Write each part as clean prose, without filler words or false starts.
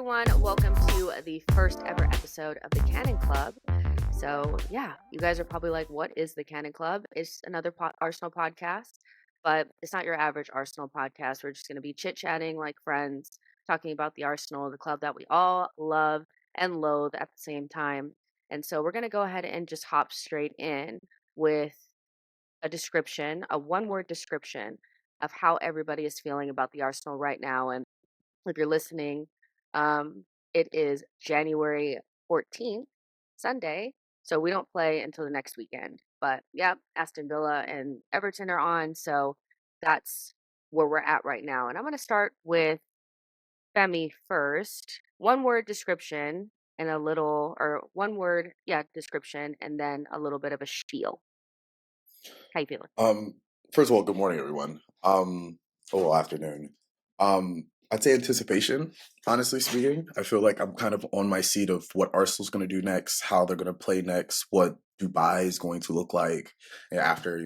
everyone. Welcome to the first ever episode of the Cannon Club. So, yeah, you guys are probably like, what is the Cannon Club? It's another Arsenal podcast, but it's not your average Arsenal podcast. We're just going to be chit-chatting like friends, talking about the Arsenal, the club that we all love and loathe at the same time. And so we're going to go ahead and just hop straight in with a description, a one-word description of how everybody is feeling about the Arsenal right now. And if you're listening, it is January 14th, Sunday. So we don't play until the next weekend. But yeah, Aston Villa and Everton are on. So that's where we're at right now. And I'm going to start with Femi first. One word description and a little, or one word, description, and then a little bit of a spiel. How you feeling? First of all, good morning, everyone. Afternoon. I'd say anticipation, honestly speaking. I feel like I'm kind of on my seat of what Arsenal's going to do next, how they're going to play next, what Dubai is going to look like after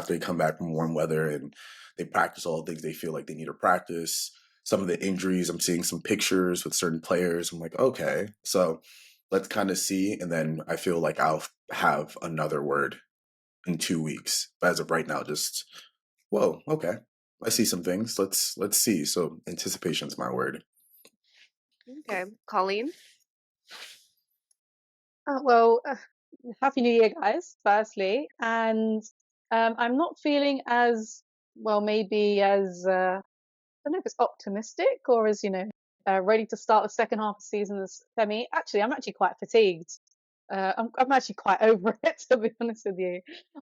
they come back from warm weather and they practice all the things they feel like they need to practice. Some of the injuries, I'm seeing some pictures with certain players. I'm like, okay, so let's kind of see. And then I feel like I'll have another word in 2 weeks. But as of right now, just whoa, okay. I see some things. Let's see. So anticipation's my word. Okay. Colleen? Happy New Year, guys, firstly. And I'm not feeling as, maybe as, I don't know if it's optimistic or as, ready to start the second half of the season as Femi. Actually, I'm actually quite fatigued. I'm actually quite over it, to be honest with you.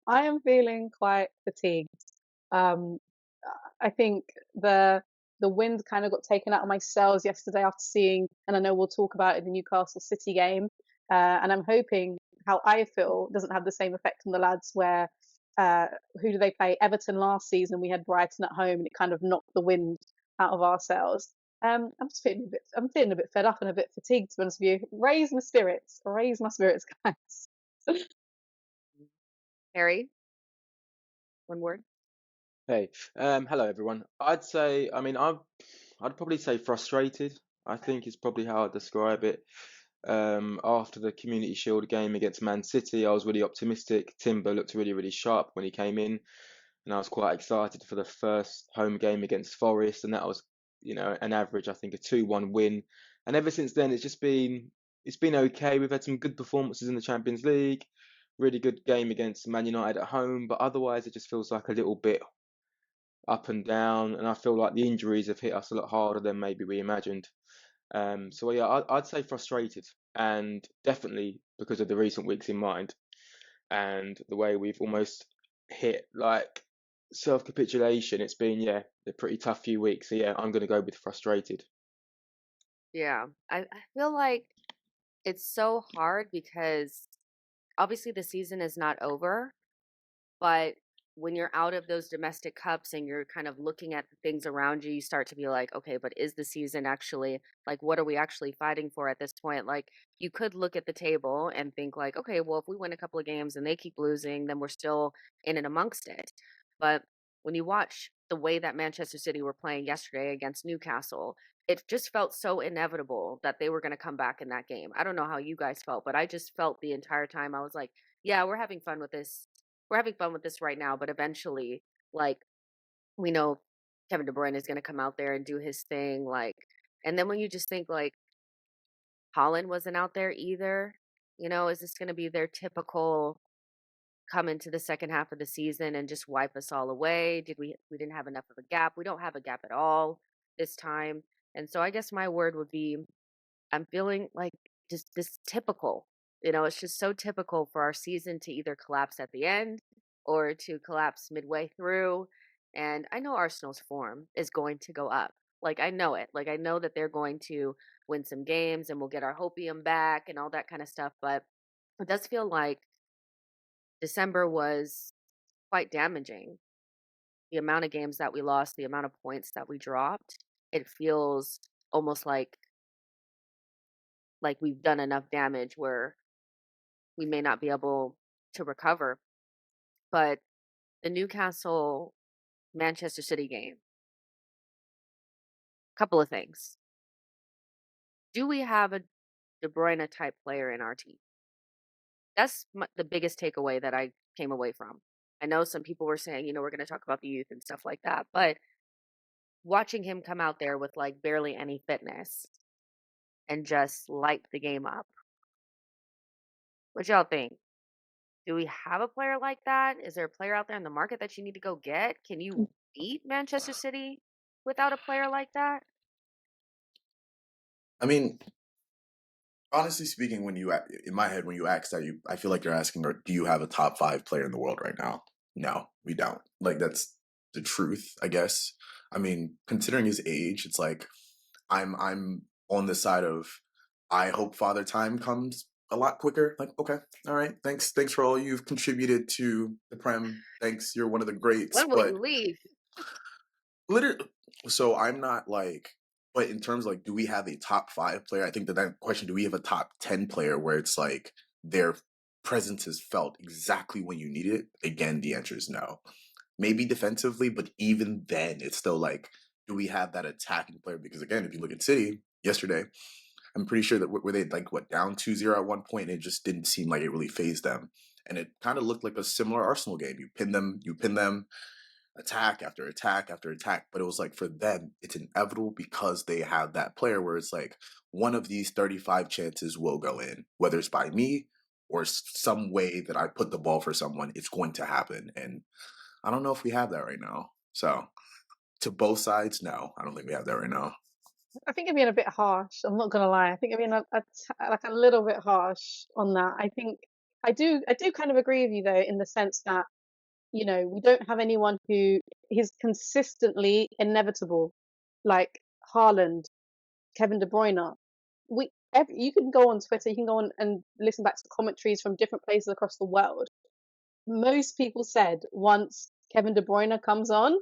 I am feeling quite fatigued. Um, I think the wind kind of got taken out of my sails yesterday after seeing, and I know we'll talk about it in the Newcastle City game. And I'm hoping how I feel doesn't have the same effect on the lads. Where who do they play? Everton last season. We had Brighton at home, and it kind of knocked the wind out of our sails. I'm just feeling I'm feeling a bit fed up and a bit fatigued, to be honest with you. Raise my spirits, guys. Harry? One word? Hey, hello everyone. I'd probably say frustrated. I think is probably how I'd describe it. After the Community Shield game against Man City, I was really optimistic. Timber looked really, really sharp when he came in, and I was quite excited for the first home game against Forest, and that was, an average, I think, a 2-1 win. And ever since then, it's been okay. We've had some good performances in the Champions League, really good game against Man United at home, but otherwise it just feels like a little bit up and down, and I feel like the injuries have hit us a lot harder than maybe we imagined. So yeah, I'd say frustrated, and definitely because of the recent weeks in mind, and the way we've almost hit like self-capitulation. It's been a pretty tough few weeks. So yeah, I'm gonna go with frustrated. Yeah. I feel like it's so hard because obviously the season is not over, but when you're out of those domestic cups and you're kind of looking at the things around you, you start to be like, okay, but is the season actually, like, what are we actually fighting for at this point? Like, you could look at the table and think like, okay, well, if we win a couple of games and they keep losing, then we're still in and amongst it. But when you watch the way that Manchester City were playing yesterday against Newcastle, it just felt so inevitable that they were going to come back in that game. I don't know how you guys felt, but I just felt the entire time I was like, yeah, we're having fun with this. We're having fun with this right now, but eventually, like, we know Kevin De Bruyne is going to come out there and do his thing. Like, and then when you just think, like, Holland wasn't out there either, is this going to be their typical come into the second half of the season and just wipe us all away? We didn't have enough of a gap. We don't have a gap at all this time. And so I guess my word would be I'm feeling like just this typical. It's just so typical for our season to either collapse at the end or to collapse midway through. And I know Arsenal's form is going to go up. Like, I know it. Like, I know that they're going to win some games and we'll get our hopium back and all that kind of stuff. But it does feel like December was quite damaging. The amount of games that we lost, the amount of points that we dropped, it feels almost like we've done enough damage where we may not be able to recover. But the Newcastle Manchester City game, couple of things. Do we have a De Bruyne type player in our team? That's the biggest takeaway that I came away from. I know some people were saying, we're going to talk about the youth and stuff like that, but watching him come out there with like barely any fitness and just light the game up. What y'all think? Do we have a player like that? Is there a player out there in the market that you need to go get? Can you beat Manchester City without a player like that? I mean, honestly speaking, in my head, when you ask that, I feel like you're asking, or do you have a top 5 player in the world right now? No, we don't. Like, that's the truth, I guess. I mean, considering his age, it's like I'm on the side of I hope Father Time comes a lot quicker. Like, okay, all right, thanks for all you've contributed to the Prem. Thanks, you're one of the greats. When will But you leave? literally, so I'm not like, but in terms of like, do we have a top 5 player? I think that question, do we have a top 10 player where it's like their presence is felt exactly when you need it? Again, the answer is no. Maybe defensively, but even then, it's still like, do we have that attacking player? Because again, if you look at City yesterday, I'm pretty sure that were they like down 2-0 at one point, and it just didn't seem like it really phased them. And it kind of looked like a similar Arsenal game. You pin them, attack after attack after attack. But it was like for them, it's inevitable because they have that player where it's like one of these 35 chances will go in, whether it's by me or some way that I put the ball for someone, it's going to happen. And I don't know if we have that right now. So to both sides, no, I don't think we have that right now. I think you're being a bit harsh. I'm not gonna lie. I think you're being like a little bit harsh on that. I think I do kind of agree with you though, in the sense that we don't have anyone who is consistently inevitable, like Haaland, Kevin De Bruyne. You can go on Twitter, you can go on and listen back to commentaries from different places across the world. Most people said once Kevin De Bruyne comes on,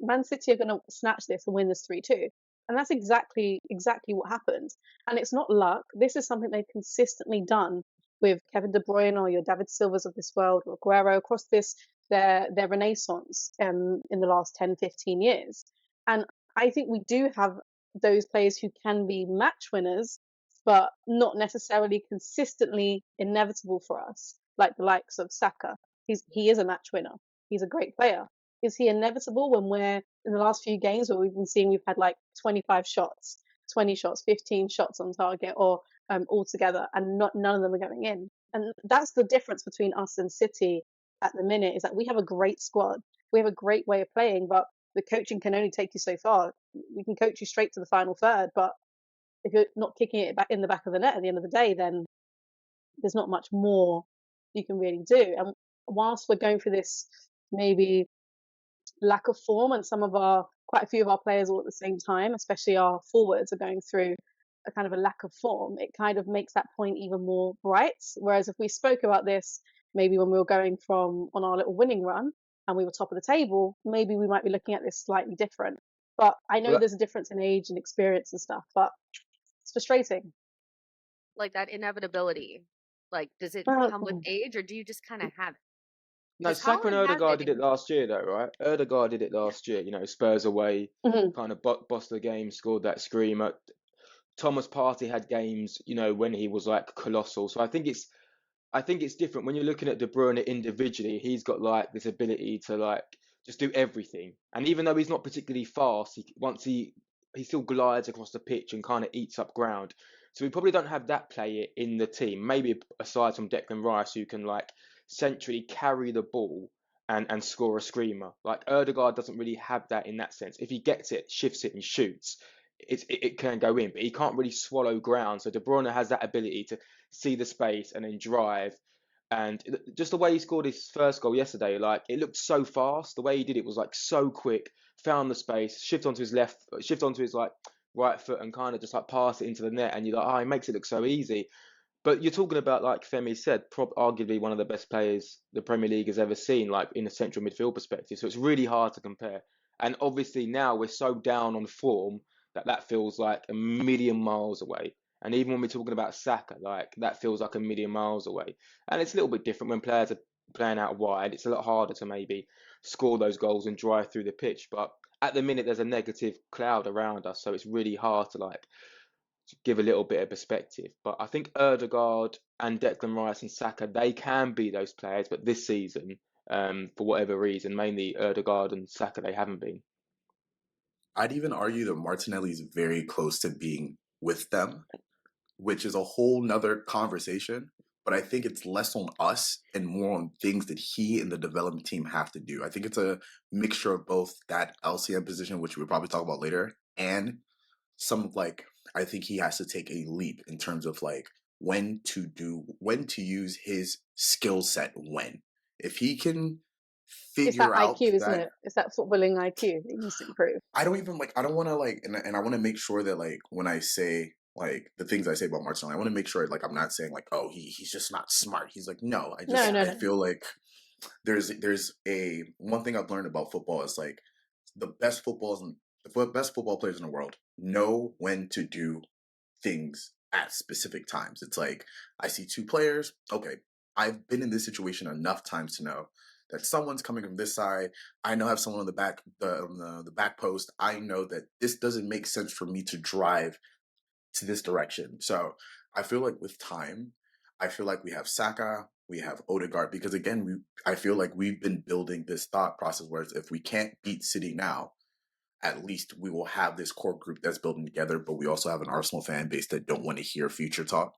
Man City are going to snatch this and win this 3-2. And that's exactly what happened. And it's not luck. This is something they've consistently done with Kevin De Bruyne or your David Silvas of this world or Aguero across their renaissance in the last 10, 15 years. And I think we do have those players who can be match winners, but not necessarily consistently inevitable for us, like the likes of Saka. He is a match winner. He's a great player. Is he inevitable when we're in the last few games where we've been seeing we've had like 25 shots, 20 shots, 15 shots on target or all together, and none of them are going in? And that's the difference between us and City at the minute, is that we have a great squad. We have a great way of playing, but the coaching can only take you so far. We can coach you straight to the final third, but if you're not kicking it back in the back of the net at the end of the day, then there's not much more you can really do. And whilst we're going through this maybe lack of form, and quite a few of our players all at the same time, especially our forwards, are going through a kind of a lack of form, it kind of makes that point even more bright. Whereas if we spoke about this maybe when we were going from on our little winning run and we were top of the table, maybe we might be looking at this slightly different. But I know Well, there's a difference in age and experience and stuff, but it's frustrating. Like that inevitability. Like, does it come with Mm. age or do you just kind of have it? no, Because Saka and Holland has Odegaard it. did it last year, though, right? Odegaard did it last year. Spurs away, Mhm. kind of bossed the game, scored that screamer. Thomas Partey had games, when he was like colossal. So I think it's different when you're looking at De Bruyne individually. He's got like this ability to like just do everything, and even though he's not particularly fast, he still glides across the pitch and kind of eats up ground. So we probably don't have that player in the team. Maybe aside from Declan Rice, who can like centrally carry the ball and score a screamer. Like Erdegaard doesn't really have that in that sense. If he gets it, shifts it, and shoots, it can go in, but he can't really swallow ground. So De Bruyne has that ability to see the space and then drive. And just the way he scored his first goal yesterday, like it looked so fast. The way he did it was like so quick. Found the space, shift onto his left, shift onto his like right foot, and kind of just like pass it into the net. And you're like, oh, he makes it look so easy. But you're talking about, like Femi said, arguably one of the best players the Premier League has ever seen, like in a central midfield perspective. So it's really hard to compare. And obviously now we're so down on form that feels like a million miles away. And even when we're talking about Saka, like that feels like a million miles away. And it's a little bit different when players are playing out wide. It's a lot harder to maybe score those goals and drive through the pitch. But at the minute, there's a negative cloud around us, so it's really hard to like to give a little bit of perspective. But I think Erdegaard and Declan Rice and Saka, they can be those players, but this season, for whatever reason, mainly Erdegaard and Saka, they haven't been. I'd even argue that Martinelli is very close to being with them, which is a whole nother conversation. But I think it's less on us and more on things that he and the development team have to do. I think it's a mixture of both that LCM position, which we'll probably talk about later, and some like I think he has to take a leap in terms of like when to use his skill set when. If he can It's that figure out IQ, isn't that it? It's that footballing IQ that needs to improve. I don't even like I don't want to like and I want to make sure that like when I say like the things I say about Martinelli, I want to make sure like I'm not saying like oh he's just not smart. He's like no, No, no, I no. feel like there's a one thing I've learned about football is like the best best football players in the world know when to do things at specific times. It's like I see two players. Okay, I've been in this situation enough times to know that someone's coming from this side. I know I have someone on the back the back post. I know that this doesn't make sense for me to drive to this direction. So I feel like with time, I feel like we have Saka, we have Odegaard, because again, I feel like we've been building this thought process where if we can't beat City now, at least we will have this core group that's building together. But we also have an Arsenal fan base that don't want to hear future talk.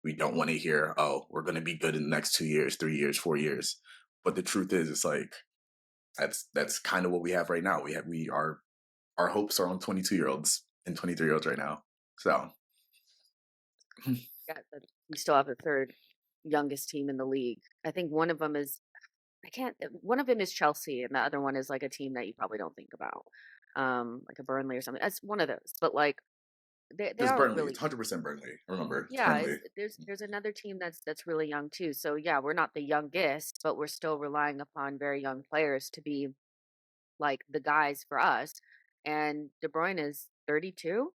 We don't want to hear, oh, we're going to be good in the next 2 years, 3 years, 4 years. But the truth is, it's like that's kind of what we have right now. Our hopes are on 22-year-olds and 23-year-olds right now. So Yeah, we still have the third youngest team in the league. I think one of them is one of them is Chelsea, and the other one is like a team that you probably don't think about, like a Burnley or something. That's one of those, but like they it's are Burnley. really It's 100% Burnley. Remember, it's yeah. Burnley. There's another team that's really young too. So yeah, we're not the youngest, but we're still relying upon very young players to be like the guys for us. And De Bruyne is 32,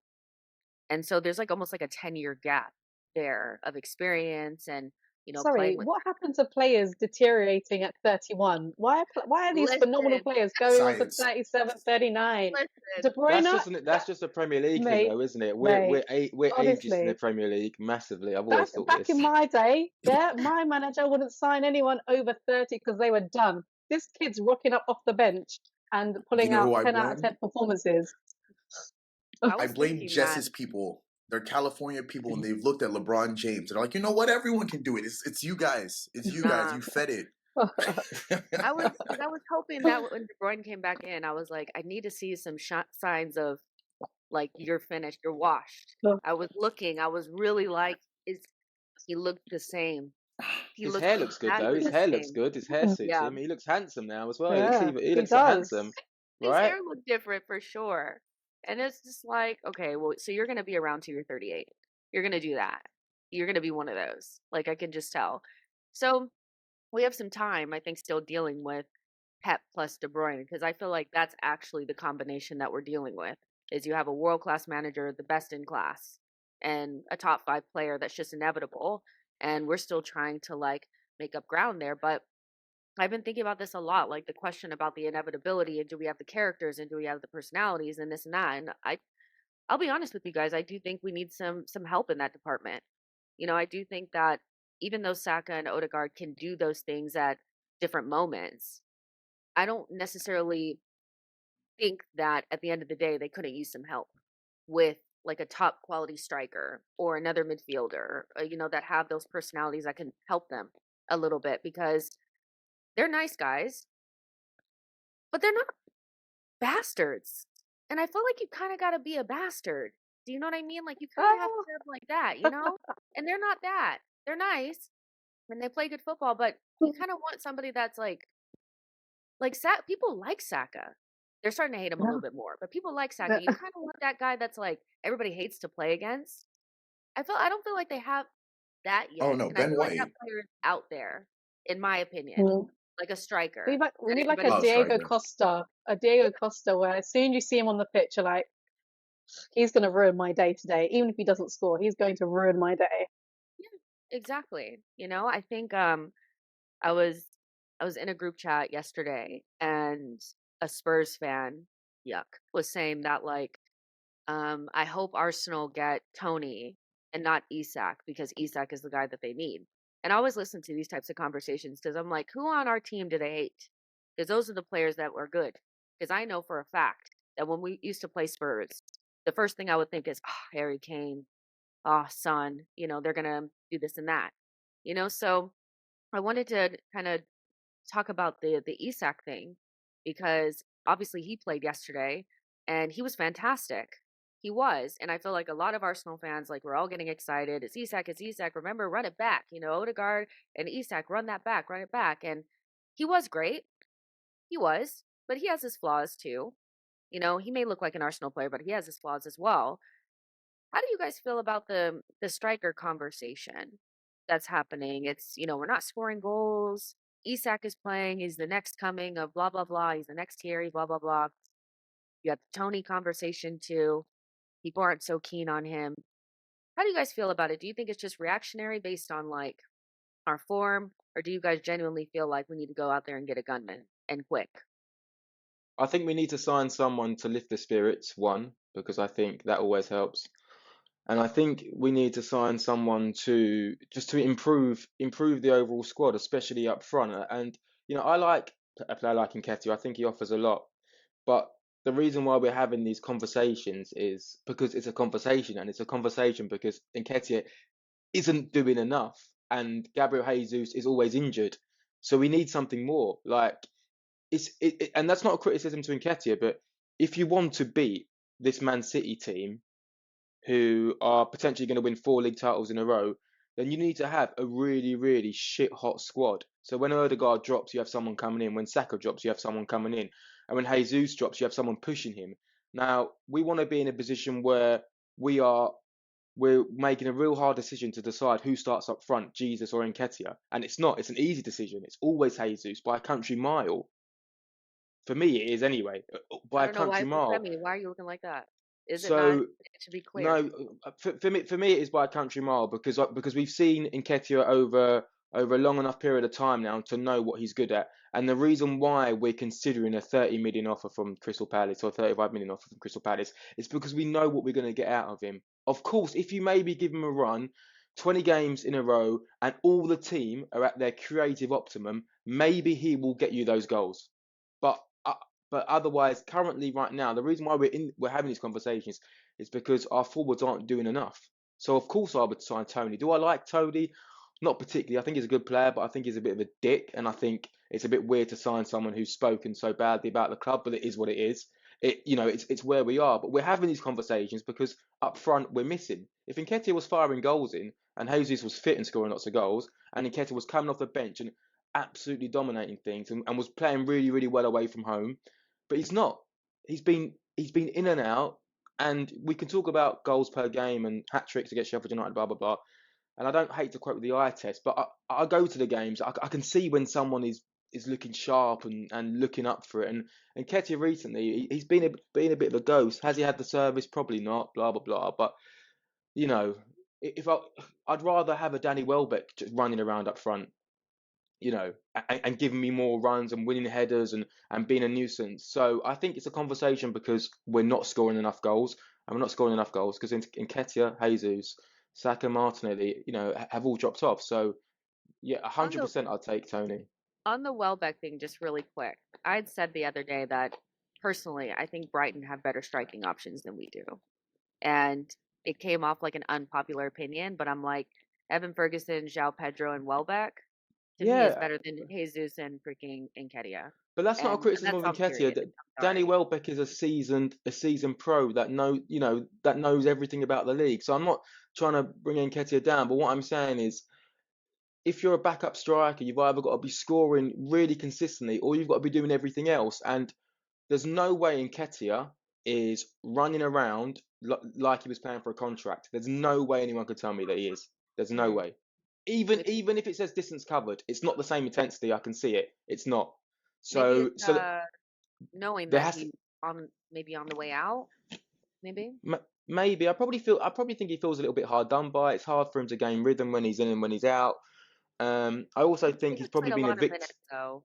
and so there's like almost like a 10-year gap there of experience and Sorry, playing with. what happened to players deteriorating at 31? Why are these phenomenal Listen, players going on to Science. 37, 39? De listen. Bruyne, That's just a Premier League thing, mate, though, isn't it? mate, We're ageist in the honestly, Premier League massively. I've back always thought back this. in my day, yeah, my manager wouldn't sign anyone over 30 because they were done. This kid's rocking up off the bench and You pulling know out who I 10 out of blame? 10 performances. I I was blame thinking that. Jess's people. They're California people, and they've looked at LeBron James and they're like, you know what? Everyone can do it. It's you guys. It's you guys. Nah, You fed it. I was hoping that when De Bruyne came back in, I was like, I need to see some signs of like you're finished, you're washed. I was looking, I was really like, is he looked the same? He His looked hair looks good though. exactly His the hair looks same. good. His hair suits Yeah, him. He looks handsome now as well. Yeah, He he looks does. handsome, his right? hair looked different for sure. And it's just like, okay, well, so you're gonna be around till you're 38. You're gonna do that. You're gonna be one of those. Like I can just tell. So we have some time, I think, still dealing with Pep plus De Bruyne because I feel like that's actually the combination that we're dealing with. Is you have a world class manager, the best in class, and a top five player that's just inevitable. And we're still trying to like make up ground there. But I've been thinking about this a lot, like the question about the inevitability and do we have the characters and do we have the personalities and this and that. And I'll be honest with you guys, I do think we need some help in that department. I do think that even though Saka and Odegaard can do those things at different moments, I don't necessarily think that at the end of the day they couldn't use some help with like a top quality striker or another midfielder, that have those personalities that can help them a little bit because they're nice guys, but they're not bastards. And I feel like you kind of got to be a bastard. Do you know what I mean? Like you kind of have Oh, to have like that. And they're not that. They're nice and they play good football, but you kind of want somebody that's like people like Saka. They're starting to hate him a little yeah. bit more, but people like Saka. You kind of want that guy that's like everybody hates to play against. I don't feel like they have that Oh yet, no, and I Ben feel like that White. player is out there, in my opinion, Mm. like a striker We that need like a everybody Oh, can Diego striker. Costa, where as soon as you see him on the pitch, you're like, he's going to ruin my day today. Even if he doesn't score, he's going to ruin my day. Yeah, exactly. I think I was I was in a group chat yesterday and a Spurs fan, yuck, was saying that like I hope Arsenal get Tony and not Isak because Isak is the guy that they need. And I always listen to these types of conversations because I'm like, who on our team do they hate? Because those are the players that were good. Because I know for a fact that when we used to play Spurs, the first thing I would think is, oh, Harry Kane, oh, Son, they're going to do this and that. So I wanted to kind of talk about the Isak thing because obviously he played yesterday and he was fantastic. He was, and I feel like a lot of Arsenal fans, like we're all getting excited. It's Isak, it's Isak. Remember, run it back. Odegaard and Isak, run that back, run it back. And he was great. He was, but he has his flaws too. He may look like an Arsenal player, but he has his flaws as well. How do you guys feel about the striker conversation that's happening? It's, we're not scoring goals. Isak is playing. He's the next coming of blah blah blah. He's the next Thierry, blah blah blah. You got the Tony conversation too. People aren't so keen on him. How do you guys feel about it? Do you think it's just reactionary based on like our form, or do you guys genuinely feel like we need to go out there and get a gunman and quick? I think we need to sign someone to lift the spirits, one, because I think that always helps. And I think we need to sign someone to just to improve the overall squad, especially up front. And I like a player like Nketiah. I think he offers a lot. But the reason why we're having these conversations is because it's a conversation, and it's a conversation because Nketiah isn't doing enough, and Gabriel Jesus is always injured. So we need something more. Like and that's not a criticism to Nketiah, but if you want to beat this Man City team, who are potentially going to win 4 league titles in a row, then you need to have a really, really shit hot squad. So when Odegaard drops, you have someone coming in. When Saka drops, you have someone coming in. And when Jesus drops, you have someone pushing him. Now, we want to be in a position where we're making a real hard decision to decide who starts up front, Jesus or Nketiah. And it's not. It's an easy decision. It's always Jesus by a country mile. For me, it is anyway, I by a don't know why. country mile. Femi, why are you looking like that? Is it not? So It should be clear. no, for me it is by a country mile because we've seen Nketiah over a long enough period of time now to know what he's good at, and the reason why we're considering a 30 million offer from Crystal Palace or 35 million offer from Crystal Palace is because we know what we're going to get out of him. Of course, if you maybe give him a run, 20 games in a row, and all the team are at their creative optimum, maybe he will get you those goals. But but otherwise, currently, right now, the reason why we're having these conversations is because our forwards aren't doing enough. So of course I would sign Tony. Do I like Tony? Not particularly. I think he's a good player, but I think he's a bit of a dick, and I think it's a bit weird to sign someone who's spoken so badly about the club. But it is what it is. It's where we are. But we're having these conversations because up front we're missing. If Nketiah was firing goals in, and Jesus was fit and scoring lots of goals, and Nketiah was coming off the bench and absolutely dominating things and was playing really, really well away from home, but he's not. He's been in and out, and we can talk about goals per game and hat tricks against Sheffield United, blah blah blah. And I don't hate to quote with the eye test, but I go to the games. I can see when someone is looking sharp and looking up for it. And Ketia recently, he's been a bit of a ghost. Has he had the service? Probably not. Blah blah blah. But you know, if I'd rather have a Danny Welbeck just running around up front, and giving me more runs and winning headers and being a nuisance. So I think it's a conversation because we're not scoring enough goals, and we're not scoring enough goals because in Nketiah, Jesus, Saka, Martinelli, have all dropped off. So yeah, On the 100% I'd take Tony. on the Welbeck thing, just really quick, I'd said the other day that personally, I think Brighton have better striking options than we do, and it came off like an unpopular opinion, but I'm like, Evan Ferguson, João Pedro, and Welbeck to me is Yeah, better than Jesus and freaking Nketiah, but that's not a and criticism that's of all. Nketiah. Period. I'm Danny sorry. Welbeck is a seasoned pro that knows everything about the league. So I'm not trying to bring Nketiah down, but what I'm saying is, if you're a backup striker, you've either got to be scoring really consistently or you've got to be doing everything else. And there's no way Nketiah is running around like he was playing for a contract. There's no way anyone could tell me that he is. There's no Mm. way. Even Maybe, even if it says distance covered, it's not the same intensity. I can see it. It's not. maybe So it's so knowing there that has he's maybe on the way out. Maybe maybe I probably think he feels a little bit hard done by. It's hard for him to gain rhythm when he's in and when he's out. I also he think has he's probably played a been a lot of victim. minutes, though.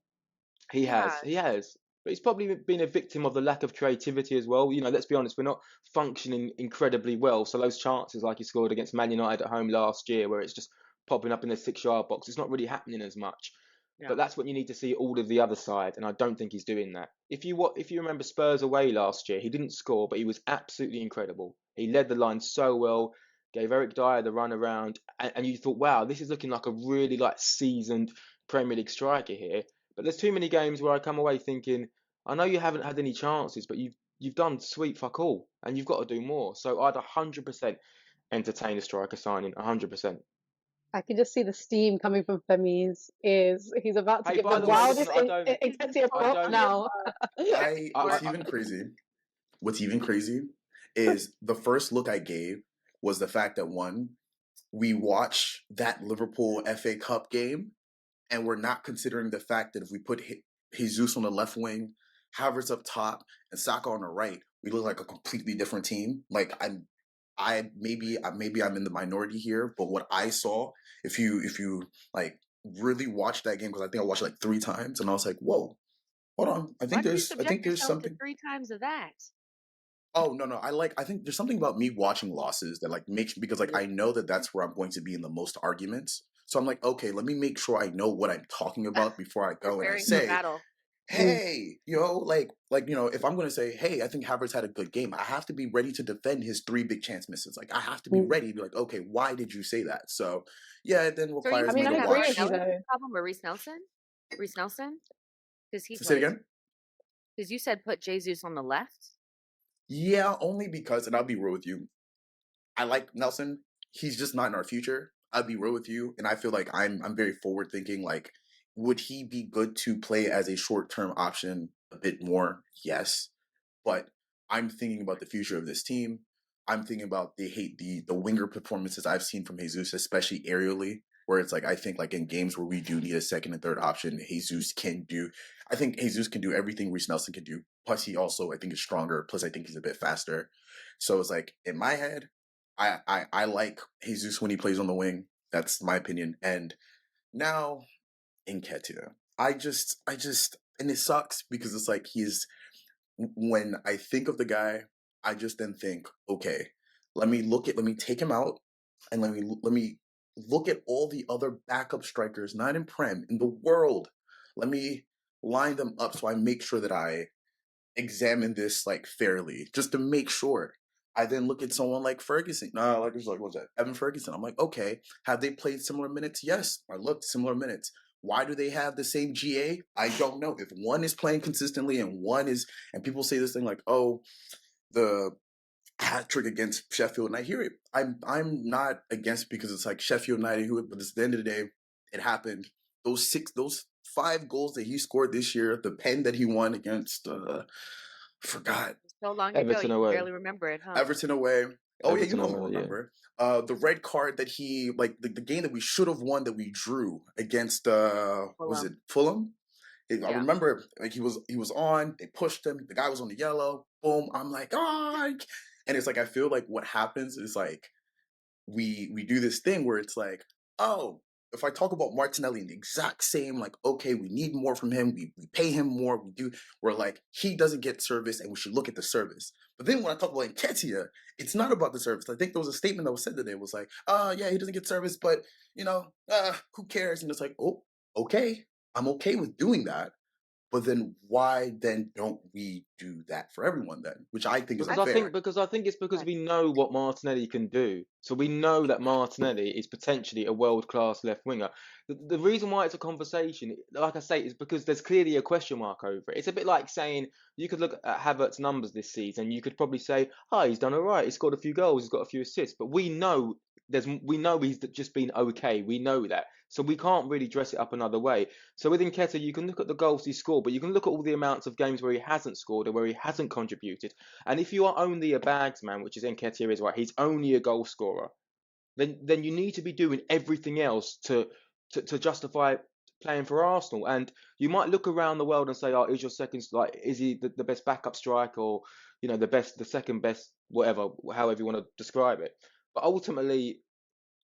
He He has. has. He has. but he's probably been a victim of the lack of creativity as well. You know, let's be honest, we're not functioning incredibly well. So those chances like he scored against Man United at home last year, where it's just popping up in the 6 yard box, it's not really happening as much. But No. that's what you need to see all of the other side, and I don't think he's doing that. If you remember Spurs away last year, he didn't score, but he was absolutely incredible. He led the line so well, gave Eric Dyer the run around, and you thought, wow, this is looking like a really like seasoned Premier League striker here. But there's too many games where I come away thinking, I know you haven't had any chances, but you've done sweet fuck all, and you've got to do more. So I'd 100% entertain a striker signing, 100%. I can just see the steam coming from Femi's ears. He's about to Hey, give the by the way, listen, wildest Nketiah I prop don't, now. What's I even crazy, what's even crazy is the first look I gave was the fact that one, we watch that Liverpool FA Cup game and we're not considering the fact that if we put Jesus on the left wing, Havertz up top, and Saka on the right, we look like a completely different team. Like maybe I'm in the minority here, but what I saw, if you like really watch that game, because I think I watched it like 3 times, and I was like, whoa, hold on, Why did you I subject think there's yourself to something. 3 times of that? Oh no, I think there's something about me watching losses that like makes, because like I know that that's where I'm going to be in the most arguments. So I'm like, okay, let me make sure I know what I'm talking about before I go and I Preparing for say, battle. Mm. hey, if I'm going to say, hey, I think Havertz had a good game, I have to be ready to defend his 3 big chance misses. Like I have to be Mm. ready to be like, okay, why did you say that? So yeah, it then So are you I requires mean, me saying to I that agree with watch. you Martinelli's though. the problem or Reece Nelson? Reece Nelson? Because he Say it plays. again. Because you said put Jesus on the left. Yeah, only because, and I'll be real with you, I like Nelson. He's just not in our future. I'll be real with you, and I feel like I'm very forward thinking. Like, would he be good to play as a short term option a bit more? Yes, but I'm thinking about the future of this team. I'm thinking about the winger performances I've seen from Jesus, especially aerially, where it's like I think like in games where we do need a second and third option, Jesus can do. I think Jesus can do everything Reece Nelson can do. Plus, he also I think is stronger. Plus, I think he's a bit faster. So it's like in my head, I like Jesus when he plays on the wing. That's my opinion. And now Nketiah, and it sucks because it's like when I think of the guy, I just then think, okay, let me take him out, and let me look at all the other backup strikers, not in Prem, in the world. Let me line them up so I make sure that I examine this like fairly, just to make sure. I then look at someone like Ferguson. No, like who's like what's that? Evan Ferguson. I'm like, okay, have they played similar minutes? Yes, I looked similar minutes. Why do they have the same GA? I don't know. If one is playing consistently and one is, and people say this thing like, oh, the hat trick against Sheffield, and I hear it. I'm not against, because it's like Sheffield United who, but at the end of the day, it happened. Those 5 goals that he scored this year, the pen that he won against, forgot, So long ago, Everton you can away, barely remember it, huh? Everton away. Oh yeah, you Everton know I'm gonna away, yeah. remember. The red card that he, like the game that we should have won that we drew against was it Fulham. Fulham? I Yeah. remember like he was on, they pushed him, the guy was on the yellow, boom. I'm like, ah, and it's like I feel like what happens is like we do this thing where it's like, oh, if I talk about Martinelli in the exact same, like, okay, we need more from him, we pay him more, we're like, he doesn't get service and we should look at the service. But then when I talk about Nketiah, it's not about the service. I think there was a statement that was said today, it was like, yeah, he doesn't get service, but who cares? And it's like, oh, okay, I'm okay with doing that. But then why then don't we do that for everyone then? Which I think is I unfair. Because I think it's because Right. we know what Martinelli can do. So we know that Martinelli is potentially a world-class left winger. The reason why it's a conversation, like I say, is because there's clearly a question mark over it. It's a bit like saying you could look at Havertz's numbers this season. You could probably say, "Oh, he's done all right. He's scored a few goals. He's got a few assists." But we know he's just been okay. We know that. So we can't really dress it up another way. So with Nketiah, you can look at the goals he scored, but you can look at all the amounts of games where he hasn't scored or where he hasn't contributed. And if you are only a bags man, which is Nketiah is, right, he's only a goal scorer, then you need to be doing everything else to justify playing for Arsenal. And you might look around the world and say, oh, is your second, like, is he the best backup striker, or the second best, whatever, however you want to describe it. But ultimately,